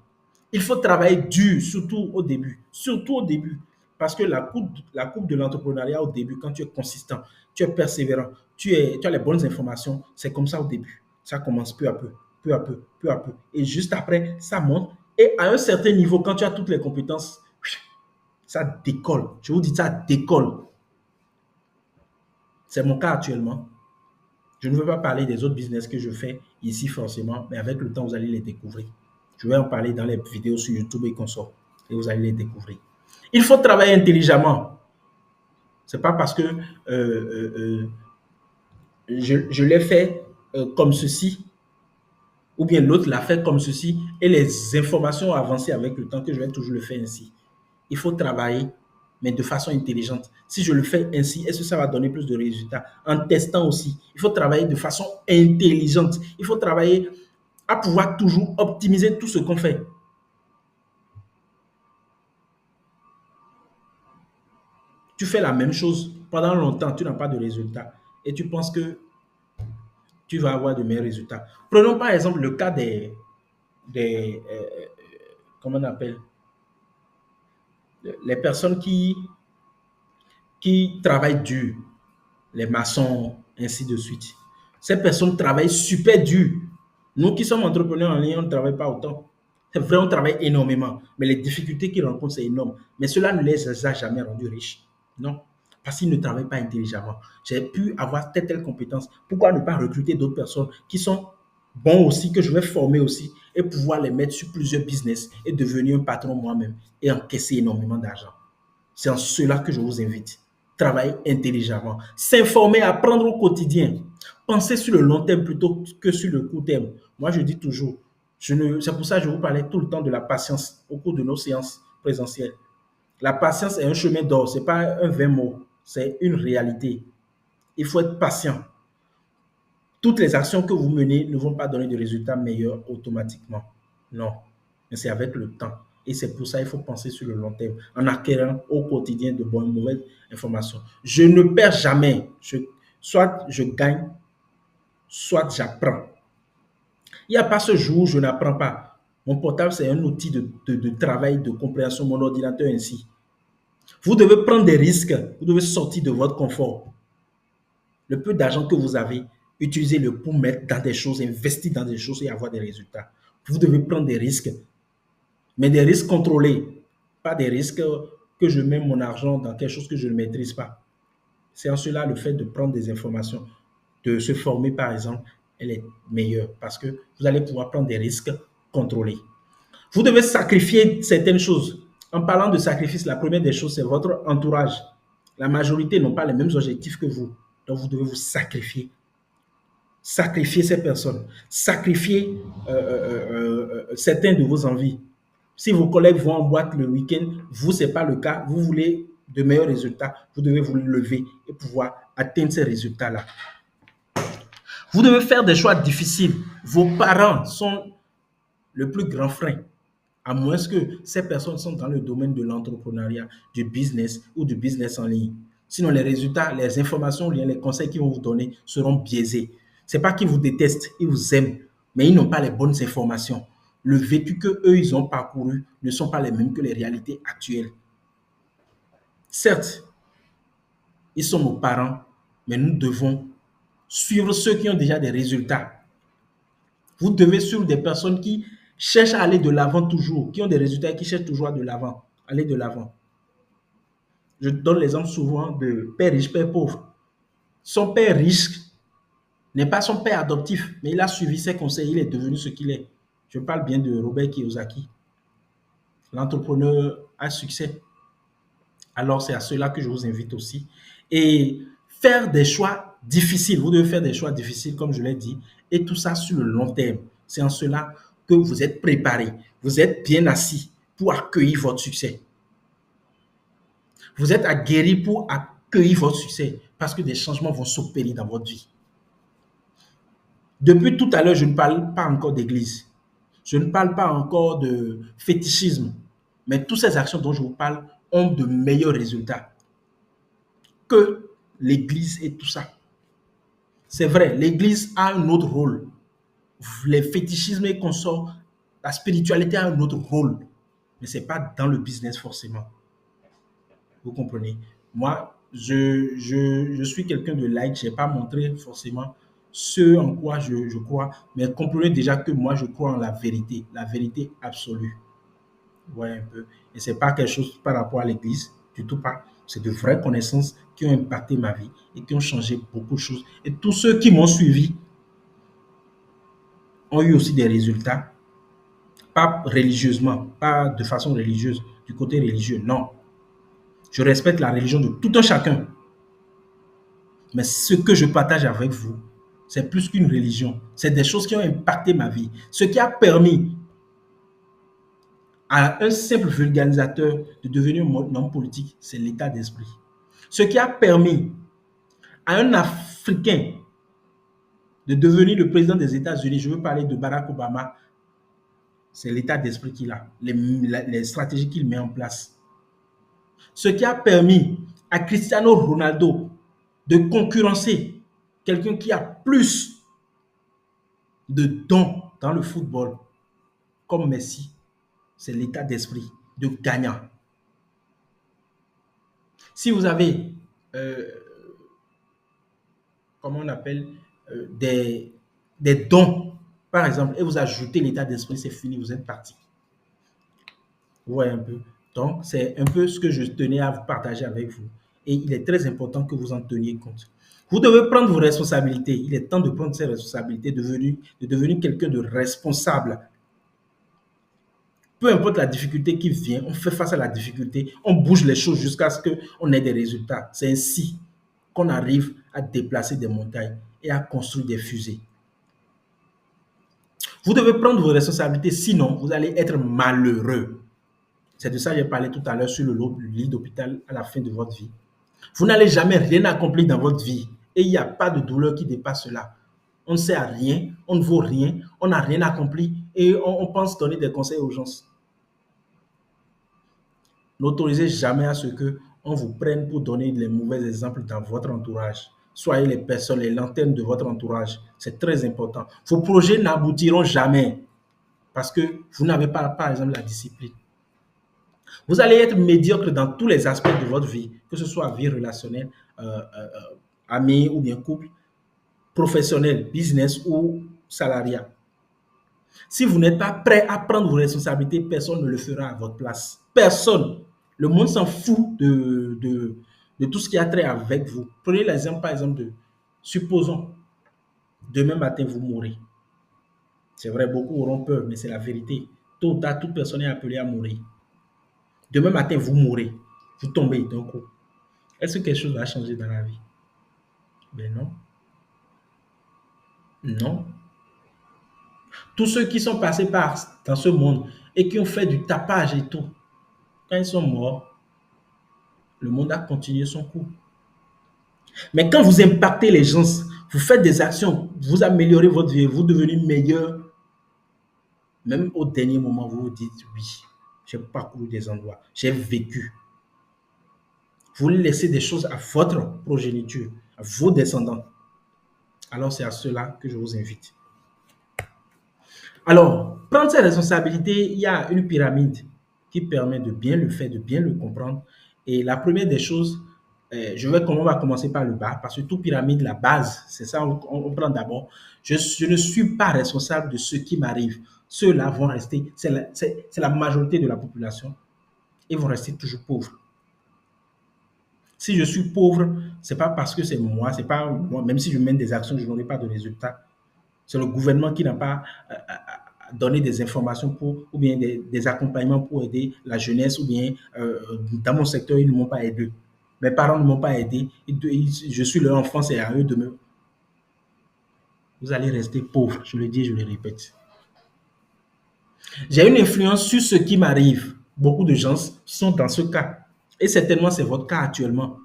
Il faut travailler dur, surtout au début. Surtout au début. Parce que la coupe de l'entrepreneuriat au début, quand tu es consistant, tu es persévérant, tu as les bonnes informations, c'est comme ça au début. Ça commence peu à peu, peu à peu, peu à peu. Et juste après, ça monte. Et à un certain niveau, quand tu as toutes les compétences, ça décolle. Je vous dis, ça décolle. C'est mon cas actuellement. Je ne veux pas parler des autres business que je fais ici forcément, mais avec le temps, vous allez les découvrir. Je vais en parler dans les vidéos sur YouTube et consorts, et vous allez les découvrir. Il faut travailler intelligemment. Ce n'est pas parce que je l'ai fait comme ceci, ou bien l'autre l'a fait comme ceci, et les informations ont avancé avec le temps que je vais toujours le faire ainsi. Il faut travailler, mais de façon intelligente. Si je le fais ainsi, est-ce que ça va donner plus de résultats? En testant aussi. Il faut travailler de façon intelligente. Il faut travailler à pouvoir toujours optimiser tout ce qu'on fait. Tu fais la même chose pendant longtemps, tu n'as pas de résultats et tu penses que tu vas avoir de meilleurs résultats. Prenons par exemple le cas des comment on appelle, les personnes qui travaillent dur, les maçons, ainsi de suite. Ces personnes travaillent super dur. Nous qui sommes entrepreneurs en ligne, on ne travaille pas autant. C'est vrai, on travaille énormément, mais les difficultés qu'ils rencontrent, c'est énorme. Mais cela ne les a jamais rendus riches. Non, parce qu'ils ne travaillent pas intelligemment. J'ai pu avoir telle compétence. Pourquoi ne pas recruter d'autres personnes qui sont bons aussi, que je vais former aussi, et pouvoir les mettre sur plusieurs business et devenir un patron moi-même et encaisser énormément d'argent. C'est en cela que je vous invite. Travailler intelligemment, s'informer, apprendre au quotidien, penser sur le long terme plutôt que sur le court terme. Moi, je dis toujours, c'est pour ça que je vous parlais tout le temps de la patience au cours de nos séances présentielles. La patience est un chemin d'or, ce n'est pas un vain mot, c'est une réalité. Il faut être patient. Toutes les actions que vous menez ne vont pas donner de résultats meilleurs automatiquement. Non, mais c'est avec le temps. Et c'est pour ça qu'il faut penser sur le long terme, en acquérant au quotidien de bonnes, mauvaises informations. Je ne perds jamais. Soit je gagne, soit j'apprends. Il n'y a pas ce jour où je n'apprends pas. Mon portable, c'est un outil de travail, de compréhension, mon ordinateur ainsi. Vous devez prendre des risques, vous devez sortir de votre confort. Le peu d'argent que vous avez, utilisez-le pour mettre dans des choses, investir dans des choses et avoir des résultats. Vous devez prendre des risques, mais des risques contrôlés, pas des risques que je mets mon argent dans quelque chose que je ne maîtrise pas. C'est en cela le fait de prendre des informations, de se former par exemple, elle est meilleure parce que vous allez pouvoir prendre des risques contrôlés. Vous devez sacrifier certaines choses. En parlant de sacrifice, la première des choses, c'est votre entourage. La majorité n'ont pas les mêmes objectifs que vous. Donc, vous devez vous sacrifier. Sacrifier ces personnes. Sacrifier certains de vos envies. Si vos collègues vont en boîte le week-end, vous, ce n'est pas le cas. Vous voulez de meilleurs résultats. Vous devez vous lever et pouvoir atteindre ces résultats-là. Vous devez faire des choix difficiles. Vos parents sont le plus grand frein, à moins que ces personnes sont dans le domaine de l'entrepreneuriat, du business ou du business en ligne. Sinon, les résultats, les informations, les conseils qu'ils vont vous donner seront biaisés. Ce n'est pas qu'ils vous détestent, ils vous aiment, mais ils n'ont pas les bonnes informations. Le vécu qu'eux, ils ont parcouru ne sont pas les mêmes que les réalités actuelles. Certes, ils sont nos parents, mais nous devons suivre ceux qui ont déjà des résultats. Vous devez suivre des personnes qui cherchent à aller de l'avant toujours, qui ont des résultats et qui cherchent toujours à de l'avant, aller de l'avant. Je donne l'exemple souvent de père riche, père pauvre. Son père riche n'est pas son père adoptif, mais il a suivi ses conseils, il est devenu ce qu'il est. Je parle bien de Robert Kiyosaki, l'entrepreneur à succès. Alors, c'est à cela que je vous invite aussi. Et faire des choix difficiles. Vous devez faire des choix difficiles, comme je l'ai dit, et tout ça sur le long terme. C'est en cela que vous êtes préparé, vous êtes bien assis pour accueillir votre succès. Vous êtes aguerri pour accueillir votre succès parce que des changements vont s'opérer dans votre vie. Depuis tout à l'heure, je ne parle pas encore d'église. Je ne parle pas encore de fétichisme. Mais toutes ces actions dont je vous parle ont de meilleurs résultats que l'église et tout ça. C'est vrai, l'église a un autre rôle. Les fétichismes et consorts, la spiritualité a un autre rôle. Mais ce n'est pas dans le business forcément. Vous comprenez? Moi, je suis quelqu'un de light. Je n'ai pas montré forcément ce en quoi je crois. Mais comprenez déjà que moi, je crois en la vérité absolue. Vous voyez un peu. Et ce n'est pas quelque chose par rapport à l'église, du tout pas. C'est de vraies connaissances qui ont impacté ma vie et qui ont changé beaucoup de choses. Et tous ceux qui m'ont suivi ont eu aussi des résultats, pas religieusement, pas de façon religieuse, du côté religieux, non. Je respecte la religion de tout un chacun. Mais ce que je partage avec vous, c'est plus qu'une religion. C'est des choses qui ont impacté ma vie. Ce qui a permis à un simple vulgarisateur de devenir un homme politique, c'est l'état d'esprit. Ce qui a permis à un Africain de devenir le président des États-Unis, je veux parler de Barack Obama, c'est l'état d'esprit qu'il a, les stratégies qu'il met en place. Ce qui a permis à Cristiano Ronaldo de concurrencer quelqu'un qui a plus de dons dans le football, comme Messi, c'est l'état d'esprit de gagnant. Si vous avez, comment on appelle, des dons, par exemple, et vous ajoutez l'état d'esprit, c'est fini, vous êtes parti. Vous voyez un peu. Donc, c'est un peu ce que je tenais à vous partager avec vous. Et il est très important que vous en teniez compte. Vous devez prendre vos responsabilités. Il est temps de prendre ces responsabilités, de devenir quelqu'un de responsable. Peu importe la difficulté qui vient, on fait face à la difficulté, on bouge les choses jusqu'à ce qu'on ait des résultats. C'est ainsi qu'on arrive à déplacer des montagnes et à construire des fusées. Vous devez prendre vos responsabilités, sinon vous allez être malheureux. C'est de ça que j'ai parlé tout à l'heure sur le lit d'hôpital à la fin de votre vie. Vous n'allez jamais rien accomplir dans votre vie et il n'y a pas de douleur qui dépasse cela. On ne sert à rien, on ne vaut rien, on n'a rien accompli et on pense donner des conseils aux gens. N'autorisez jamais à ce que on vous prenne pour donner les mauvais exemples dans votre entourage. Soyez les personnes, les lanternes de votre entourage. C'est très important. Vos projets n'aboutiront jamais parce que vous n'avez pas, par exemple, la discipline. Vous allez être médiocre dans tous les aspects de votre vie, que ce soit vie relationnelle, amie ou bien couple, professionnel, business ou salariat. Si vous n'êtes pas prêt à prendre vos responsabilités, personne ne le fera à votre place. Personne. Le monde s'en fout de tout ce qui a trait avec vous. Prenez l'exemple, par exemple, supposons, demain matin, vous mourrez. C'est vrai, beaucoup auront peur, mais c'est la vérité. Tôt ou tard, toute personne est appelée à mourir. Demain matin, vous mourrez. Vous tombez d'un coup. Est-ce que quelque chose va changer dans la vie? Ben non. Non. Tous ceux qui sont passés dans ce monde et qui ont fait du tapage et tout, quand ils sont morts, le monde a continué son cours. Mais quand vous impactez les gens, vous faites des actions, vous améliorez votre vie, vous devenez meilleur, même au dernier moment, vous vous dites oui, j'ai parcouru des endroits, j'ai vécu. Vous laissez des choses à votre progéniture, à vos descendants. Alors c'est à cela que je vous invite. Alors, prendre ses responsabilités, il y a une pyramide qui permet de bien le faire, de bien le comprendre. Et la première des choses, on va commencer par le bas, parce que toute pyramide, la base, c'est ça, on prend d'abord. Je ne suis pas responsable de ce qui m'arrive. Ceux-là vont rester, c'est la majorité de la population, ils vont rester toujours pauvres. Si je suis pauvre, c'est pas parce que c'est moi, c'est pas moi, même si je mène des actions, je n'aurai pas de résultats. C'est le gouvernement qui n'a pas donné des informations ou bien des accompagnements pour aider la jeunesse, ou bien dans mon secteur, ils ne m'ont pas aidé. Mes parents ne m'ont pas aidé. Je suis leur enfant, c'est à eux de me. Vous allez rester pauvre, je le dis, je le répète. J'ai une influence sur ce qui m'arrive. Beaucoup de gens sont dans ce cas. Et certainement, c'est votre cas actuellement.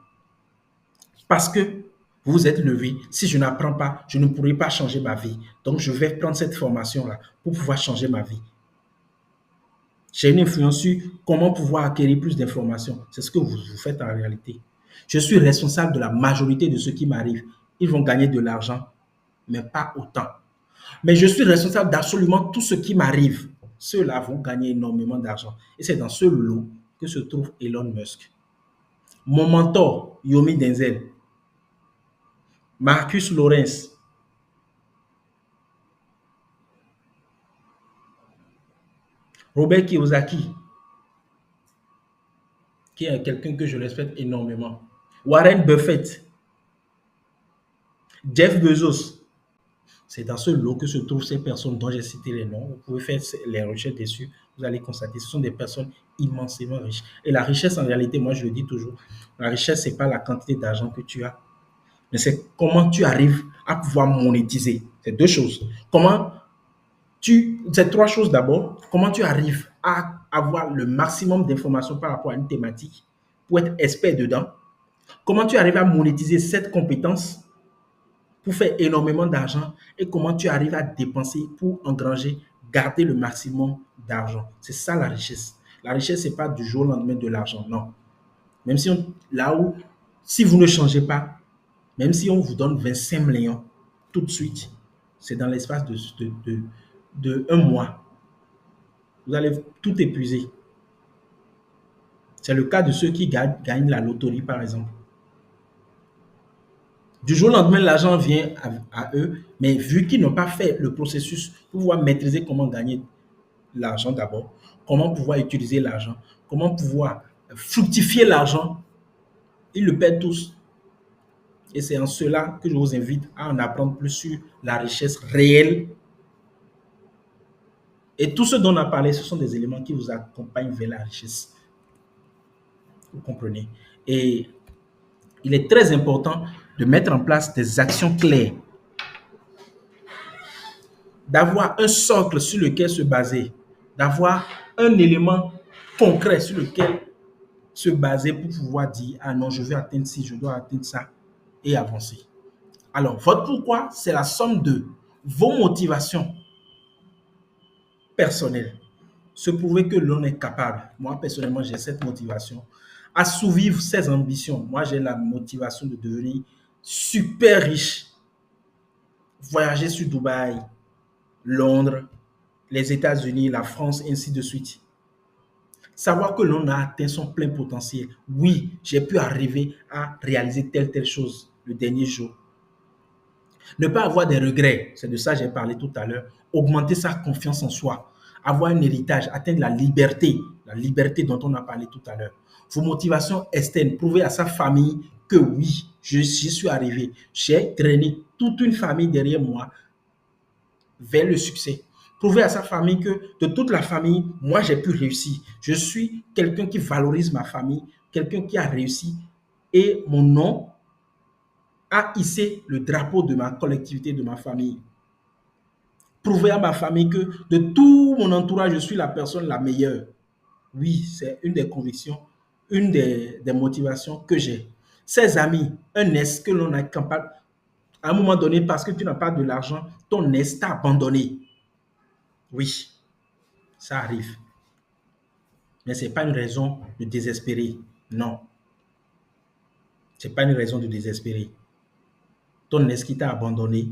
Parce que vous vous êtes levé. Si je n'apprends pas, je ne pourrai pas changer ma vie. Donc, je vais prendre cette formation-là pour pouvoir changer ma vie. J'ai une influence sur comment pouvoir acquérir plus d'informations. C'est ce que vous faites en réalité. Je suis responsable de la majorité de ce qui m'arrive. Ils vont gagner de l'argent, mais pas autant. Mais je suis responsable d'absolument tout ce qui m'arrive. Ceux-là vont gagner énormément d'argent. Et c'est dans ce lot que se trouve Elon Musk. Mon mentor, Yomi Denzel, Marcus Lawrence, Robert Kiyosaki, qui est quelqu'un que je respecte énormément, Warren Buffett, Jeff Bezos. C'est dans ce lot que se trouvent ces personnes dont j'ai cité les noms. Vous pouvez faire les recherches dessus. Vous allez constater, ce sont des personnes immensément riches. Et la richesse, en réalité, moi je le dis toujours, la richesse, ce n'est pas la quantité d'argent que tu as, mais c'est comment tu arrives à pouvoir monétiser. C'est deux choses. C'est trois choses d'abord. Comment tu arrives à avoir le maximum d'informations par rapport à une thématique pour être expert dedans. Comment tu arrives à monétiser cette compétence pour faire énormément d'argent et comment tu arrives à dépenser pour engranger, garder le maximum d'argent. C'est ça la richesse. La richesse, ce n'est pas du jour au lendemain de l'argent, non. Même si si vous ne changez pas, même si on vous donne 25 millions tout de suite, c'est dans l'espace de un mois. Vous allez tout épuiser. C'est le cas de ceux qui gagnent la loterie, par exemple. Du jour au lendemain, l'argent vient à eux, mais vu qu'ils n'ont pas fait le processus pour pouvoir maîtriser comment gagner l'argent d'abord, comment pouvoir utiliser l'argent, comment pouvoir fructifier l'argent, ils le perdent tous. Et c'est en cela que je vous invite à en apprendre plus sur la richesse réelle Et tout ce dont on a parlé, ce sont des éléments qui vous accompagnent vers la richesse. Vous comprenez? Et il est très important de mettre en place des actions claires, d'avoir un socle sur lequel se baser, d'avoir un élément concret sur lequel se baser pour pouvoir dire, ah non, je veux atteindre ci, je dois atteindre ça et avancer. Alors, votre pourquoi, c'est la somme de vos motivations personnelles. Se prouver que l'on est capable. Moi, personnellement, j'ai cette motivation. Assouvir ses ambitions. Moi, j'ai la motivation de devenir super riche. Voyager sur Dubaï, Londres, les États-Unis, la France, ainsi de suite. Savoir que l'on a atteint son plein potentiel. Oui, j'ai pu arriver à réaliser telle chose le dernier jour. Ne pas avoir des regrets, c'est de ça que j'ai parlé tout à l'heure. Augmenter sa confiance en soi, avoir un héritage, atteindre la liberté dont on a parlé tout à l'heure. Vos motivations externes, prouver à sa famille que oui, j'y suis arrivé. J'ai traîné toute une famille derrière moi vers le succès. Prouver à sa famille que de toute la famille, moi j'ai pu réussir. Je suis quelqu'un qui valorise ma famille, quelqu'un qui a réussi et mon nom a hissé le drapeau de ma collectivité, de ma famille. Prouver à ma famille que de tout mon entourage, je suis la personne la meilleure. Oui, c'est une des convictions, une des motivations que j'ai. Ses amis, un est que l'on est capable, à un moment donné, parce que tu n'as pas de l'argent, ton est t'a abandonné. Oui, ça arrive. Mais ce n'est pas une raison de désespérer. Non, ce n'est pas une raison de désespérer. Ton est qui t'a abandonné,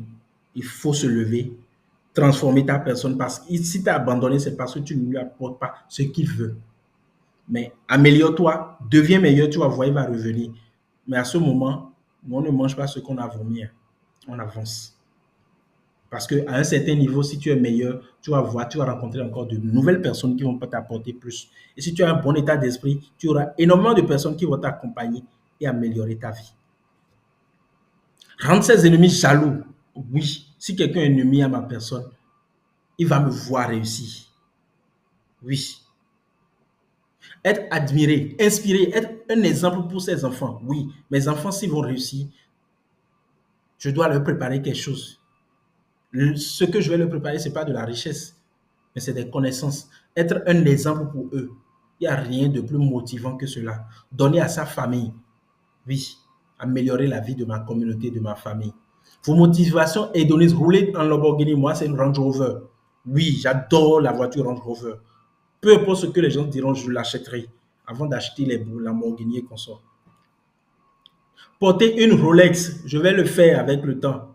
il faut se lever, transformer ta personne. Parce que si tu as abandonné, c'est parce que tu ne lui apportes pas ce qu'il veut. Mais améliore-toi, deviens meilleur, tu vas voir, il va revenir. Mais à ce moment, on ne mange pas ce qu'on a vomi. On avance. Parce qu'à un certain niveau, si tu es meilleur, tu vas voir, tu vas rencontrer encore de nouvelles personnes qui vont t'apporter plus. Et si tu as un bon état d'esprit, tu auras énormément de personnes qui vont t'accompagner et améliorer ta vie. Rendre ses ennemis jaloux. Oui, si quelqu'un est ennemi à ma personne, il va me voir réussir. Oui. Être admiré, inspiré, être un exemple pour ses enfants. Oui, mes enfants, s'ils vont réussir, je dois leur préparer quelque chose. Ce que je vais leur préparer, ce n'est pas de la richesse, mais c'est des connaissances. Être un exemple pour eux. Il n'y a rien de plus motivant que cela. Donner à sa famille. Oui, améliorer la vie de ma communauté, de ma famille. Vos motivations hédonistes, rouler en Lamborghini, moi, c'est une Range Rover. Oui, j'adore la voiture Range Rover. Peu importe ce que les gens diront, je l'achèterai avant d'acheter les Lamborghini et consorts. Porter une Rolex, je vais le faire avec le temps.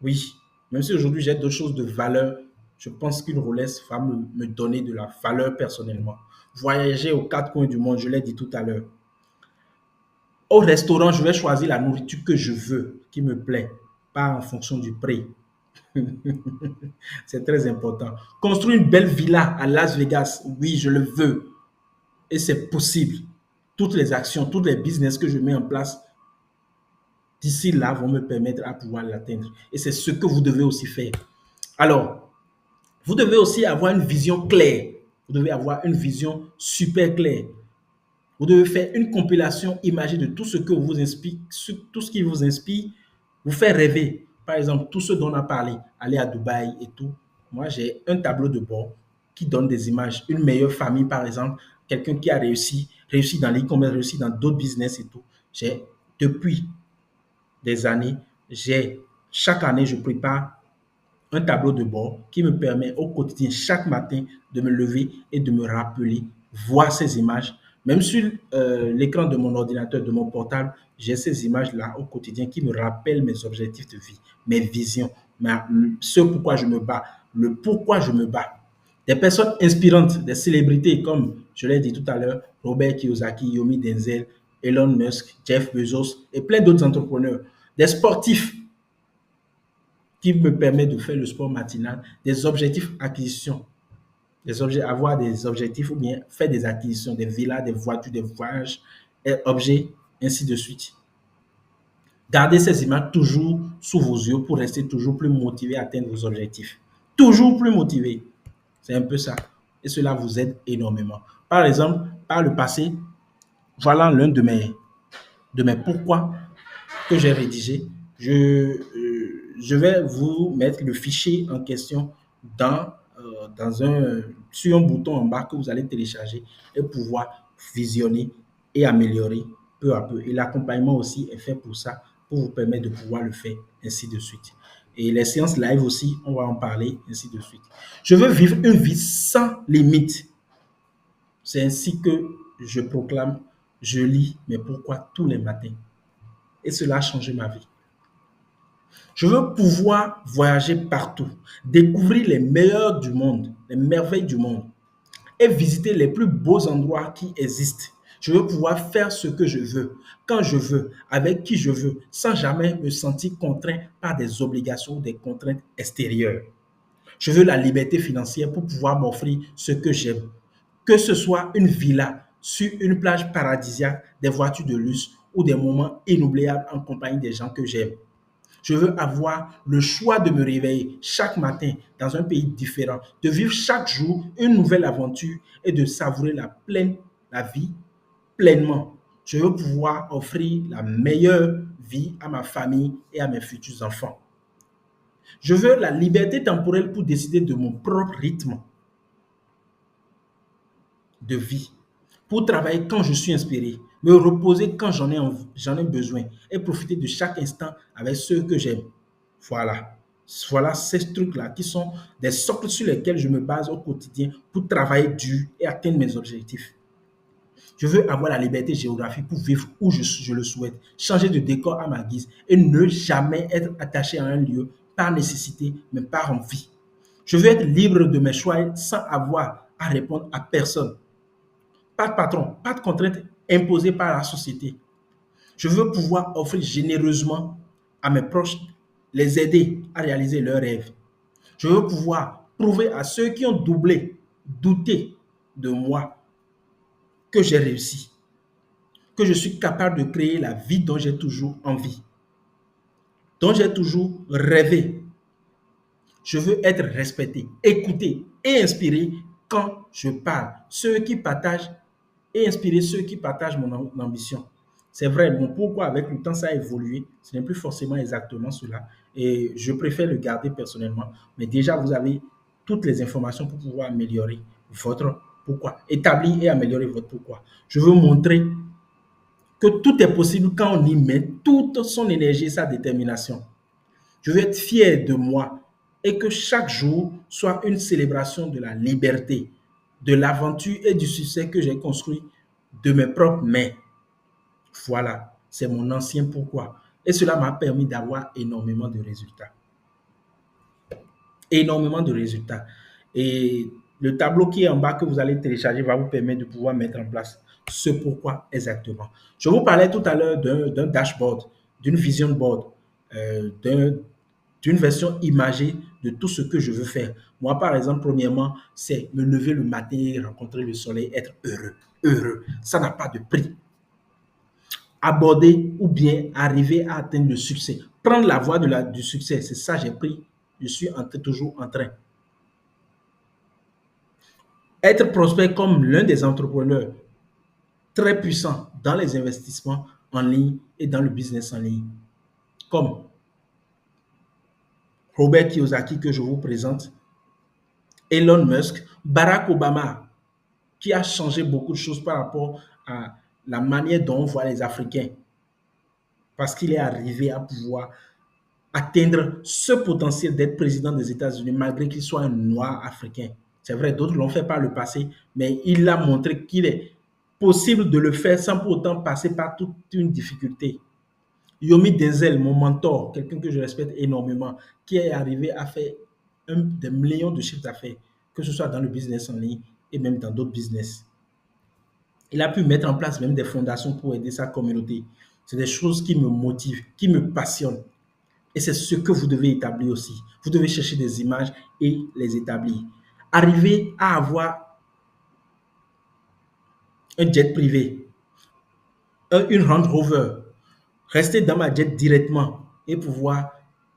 Oui, même si aujourd'hui j'ai d'autres choses de valeur, je pense qu'une Rolex va me donner de la valeur personnellement. Voyager aux quatre coins du monde, je l'ai dit tout à l'heure. Au restaurant, je vais choisir la nourriture que je veux, qui me plaît, pas en fonction du prix. C'est très important. Construire une belle villa à Las Vegas, oui, je le veux. Et c'est possible. Toutes les actions, tous les business que je mets en place d'ici là vont me permettre à pouvoir l'atteindre. Et c'est ce que vous devez aussi faire. Alors, vous devez aussi avoir une vision claire. Vous devez avoir une vision super claire. Vous devez faire une compilation imagée de tout ce que vous inspire, tout ce qui vous inspire, vous fait rêver. Par exemple, tout ce dont on a parlé, aller à Dubaï et tout. Moi, j'ai un tableau de bord qui donne des images. Une meilleure famille, par exemple, quelqu'un qui a réussi dans l'e-commerce, réussi dans d'autres business et tout. J'ai, depuis des années, chaque année, je prépare un tableau de bord qui me permet au quotidien, chaque matin, de me lever et de me rappeler, voir ces images. Même sur l'écran de mon ordinateur, de mon portable, j'ai ces images-là au quotidien qui me rappellent mes objectifs de vie, mes visions, ce pourquoi je me bats, le pourquoi je me bats. Des personnes inspirantes, des célébrités comme, je l'ai dit tout à l'heure, Robert Kiyosaki, Yomi Denzel, Elon Musk, Jeff Bezos et plein d'autres entrepreneurs. Des sportifs qui me permet de faire le sport matinal, des objectifs acquisition, avoir des objectifs ou bien faire des acquisitions, des villas, des voitures, des voyages, et objets, ainsi de suite. Gardez ces images toujours sous vos yeux pour rester toujours plus motivé à atteindre vos objectifs. Toujours plus motivé. C'est un peu ça. Et cela vous aide énormément. Par exemple, par le passé, voilà l'un de mes pourquoi que j'ai rédigé. Je vais vous mettre le fichier en question dans, sur un bouton en bas que vous allez télécharger et pouvoir visionner et améliorer peu à peu. Et l'accompagnement aussi est fait pour ça, pour vous permettre de pouvoir le faire, ainsi de suite. Et les séances live aussi, on va en parler, ainsi de suite. Je veux vivre une vie sans limite. C'est ainsi que je proclame, je lis, mais pourquoi tous les matins. Et cela a changé ma vie. Je veux pouvoir voyager partout, découvrir les meilleurs du monde, les merveilles du monde et visiter les plus beaux endroits qui existent. Je veux pouvoir faire ce que je veux, quand je veux, avec qui je veux, sans jamais me sentir contraint par des obligations ou des contraintes extérieures. Je veux la liberté financière pour pouvoir m'offrir ce que j'aime, que ce soit une villa sur une plage paradisiaque, des voitures de luxe ou des moments inoubliables en compagnie des gens que j'aime. Je veux avoir le choix de me réveiller chaque matin dans un pays différent, de vivre chaque jour une nouvelle aventure et de savourer la vie pleinement. Je veux pouvoir offrir la meilleure vie à ma famille et à mes futurs enfants. Je veux la liberté temporelle pour décider de mon propre rythme de vie, pour travailler quand je suis inspiré, me reposer quand j'en ai besoin et profiter de chaque instant avec ceux que j'aime. Voilà. Voilà ces trucs-là qui sont des socles sur lesquels je me base au quotidien pour travailler dur et atteindre mes objectifs. Je veux avoir la liberté géographique pour vivre où je le souhaite, changer de décor à ma guise et ne jamais être attaché à un lieu par nécessité, mais par envie. Je veux être libre de mes choix sans avoir à répondre à personne. Pas de patron, pas de contraintes imposées par la société. Je veux pouvoir offrir généreusement à mes proches, les aider à réaliser leurs rêves. Je veux pouvoir prouver à ceux qui ont douté de moi que j'ai réussi, que je suis capable de créer la vie dont j'ai toujours envie, dont j'ai toujours rêvé. Je veux être respecté, écouté et inspiré quand je parle. Ceux qui partagent et inspirer ceux qui partagent mon ambition. C'est vrai, mon pourquoi avec le temps ça a évolué, ce n'est plus forcément exactement cela et je préfère le garder personnellement. Mais déjà, vous avez toutes les informations pour pouvoir améliorer votre pourquoi, établir et améliorer votre pourquoi. Je veux montrer que tout est possible quand on y met toute son énergie et sa détermination. Je veux être fier de moi et que chaque jour soit une célébration de la liberté, de l'aventure et du succès que j'ai construit de mes propres mains. Voilà, c'est mon ancien pourquoi. Et cela m'a permis d'avoir énormément de résultats. Énormément de résultats. Et le tableau qui est en bas que vous allez télécharger va vous permettre de pouvoir mettre en place ce pourquoi exactement. Je vous parlais tout à l'heure d'un dashboard, d'une vision board, d'une version imagée de tout ce que je veux faire. Moi, par exemple, premièrement, c'est me lever le matin, rencontrer le soleil, être heureux. Heureux. Ça n'a pas de prix. Aborder ou bien arriver à atteindre le succès. Prendre la voie du succès, c'est ça j'ai pris. Je suis toujours en train. Être prospect comme l'un des entrepreneurs très puissants dans les investissements en ligne et dans le business en ligne, comme Robert Kiyosaki que je vous présente, Elon Musk, Barack Obama, qui a changé beaucoup de choses par rapport à la manière dont on voit les Africains, parce qu'il est arrivé à pouvoir atteindre ce potentiel d'être président des États-Unis malgré qu'il soit un noir africain. C'est vrai, d'autres l'ont fait par le passé, mais il a montré qu'il est possible de le faire sans pour autant passer par toute une difficulté. Yomi Denzel, mon mentor, quelqu'un que je respecte énormément, qui est arrivé à faire des millions de chiffres d'affaires, que ce soit dans le business en ligne et même dans d'autres business. Il a pu mettre en place même des fondations pour aider sa communauté. C'est des choses qui me motivent, qui me passionnent. Et c'est ce que vous devez établir aussi. Vous devez chercher des images et les établir. Arriver à avoir un jet privé, une Range Rover, rester dans ma jet directement et pouvoir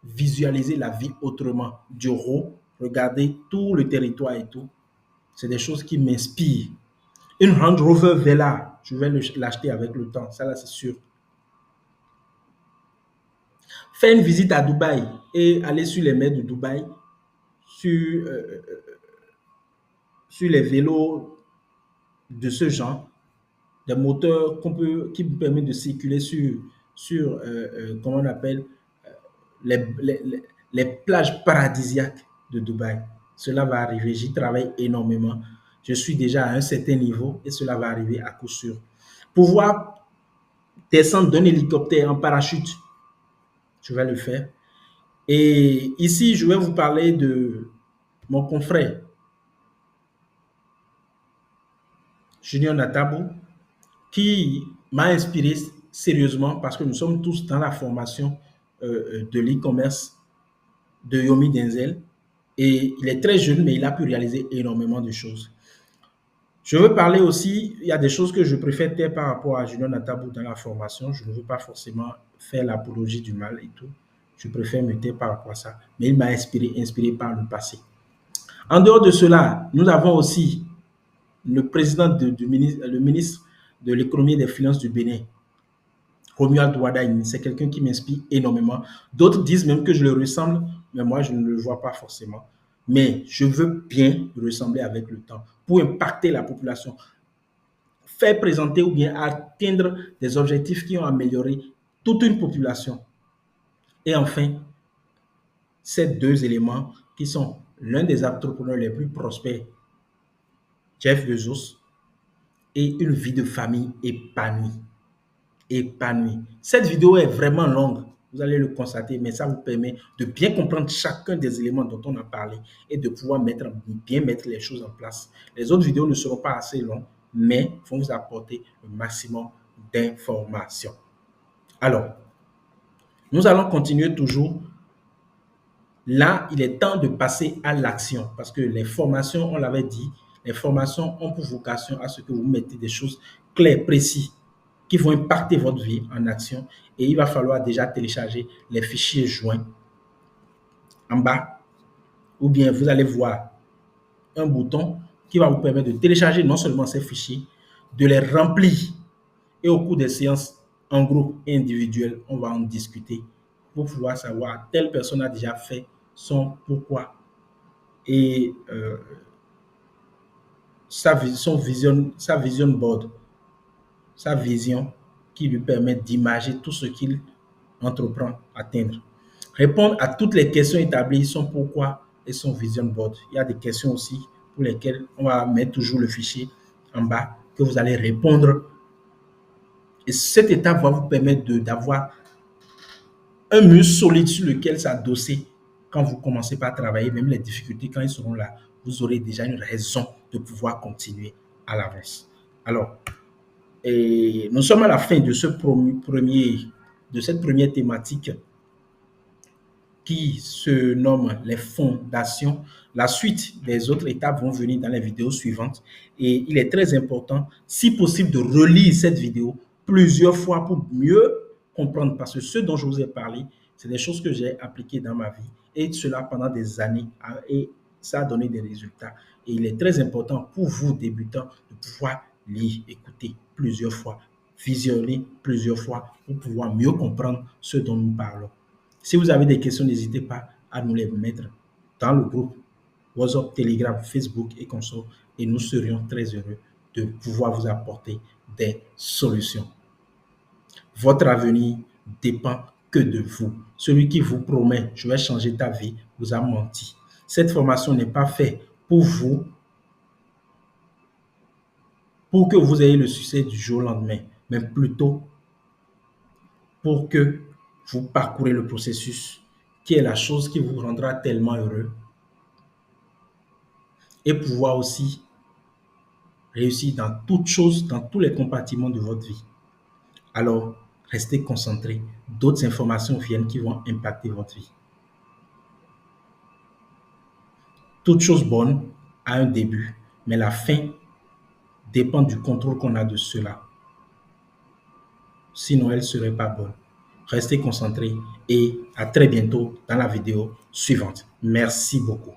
visualiser la vie autrement. Du haut, regarder tout le territoire et tout, C'est des choses qui m'inspirent. Une Range Rover Vela, je vais l'acheter avec le temps, ça là c'est sûr. Faire une visite à Dubaï et aller sur les mers de Dubaï, sur, sur les vélos de ce genre, des moteurs qui vous permettent de circuler sur comment on appelle, les plages paradisiaques de Dubaï. Cela va arriver, j'y travaille énormément. Je suis déjà à un certain niveau et cela va arriver à coup sûr. Pouvoir descendre d'un hélicoptère en parachute, je vais le faire. Et ici, je vais vous parler de mon confrère Junior Natabou, qui m'a inspiré sérieusement parce que nous sommes tous dans la formation de l'e-commerce de Yomi Denzel. Et il est très jeune, mais il a pu réaliser énormément de choses. Je veux parler aussi, il y a des choses que je préfère taire par rapport à Junior Natabou dans la formation. Je ne veux pas forcément faire l'apologie du mal et tout. Je préfère me taire par rapport à ça. Mais il m'a inspiré par le passé. En dehors de cela, nous avons aussi le président le ministre de l'économie et des finances du Bénin, Romuald Wadaini. C'est quelqu'un qui m'inspire énormément. D'autres disent même que je le ressemble, mais moi, je ne le vois pas forcément. Mais je veux bien ressembler avec le temps pour impacter la population, faire présenter ou bien atteindre des objectifs qui ont amélioré toute une population. Et enfin, ces deux éléments qui sont l'un des entrepreneurs les plus prospères, Jeff Bezos, et une vie de famille épanouie. Épanouie. Cette vidéo est vraiment longue, vous allez le constater, mais ça vous permet de bien comprendre chacun des éléments dont on a parlé et de pouvoir bien mettre les choses en place. Les autres vidéos ne seront pas assez longues, mais vont vous apporter le maximum d'informations. Alors, nous allons continuer toujours. Là, il est temps de passer à l'action parce que les formations, on l'avait dit, les formations ont pour vocation à ce que vous mettez des choses claires, précises, qui vont impacter votre vie en action. Et il va falloir déjà télécharger les fichiers joints en bas. Ou bien vous allez voir un bouton qui va vous permettre de télécharger non seulement ces fichiers, de les remplir. Et au cours des séances en groupe et individuel, on va en discuter pour pouvoir savoir telle personne a déjà fait son pourquoi et sa vision board, sa vision qui lui permet d'imager tout ce qu'il entreprend à atteindre. Répondre à toutes les questions établies, son pourquoi et son vision board. Il y a des questions aussi pour lesquelles on va mettre toujours le fichier en bas que vous allez répondre. Et cette étape va vous permettre d'avoir un mur solide sur lequel s'adosser quand vous commencez par travailler, même les difficultés, quand ils seront là, vous aurez déjà une raison de pouvoir continuer à l'avance. Alors, nous sommes à la fin de cette première thématique qui se nomme les fondations. La suite des autres étapes vont venir dans les vidéos suivantes et il est très important, si possible, de relire cette vidéo plusieurs fois pour mieux comprendre parce que ce dont je vous ai parlé, c'est des choses que j'ai appliquées dans ma vie et cela pendant des années et ça a donné des résultats. Et il est très important pour vous, débutants, de pouvoir lire, écouter plusieurs fois, visionner plusieurs fois pour pouvoir mieux comprendre ce dont nous parlons. Si vous avez des questions, n'hésitez pas à nous les mettre dans le groupe WhatsApp, Telegram, Facebook et consorts et nous serions très heureux de pouvoir vous apporter des solutions. Votre avenir dépend que de vous. Celui qui vous promet « je vais changer ta vie » vous a menti. Cette formation n'est pas faite pour vous, pour que vous ayez le succès du jour au lendemain, mais plutôt pour que vous parcourez le processus qui est la chose qui vous rendra tellement heureux et pouvoir aussi réussir dans toutes choses, dans tous les compartiments de votre vie. Alors, restez concentrés. D'autres informations viennent qui vont impacter votre vie. Toute chose bonne a un début, mais la fin dépend du contrôle qu'on a de cela. Sinon, elle ne serait pas bonne. Restez concentrés et à très bientôt dans la vidéo suivante. Merci beaucoup.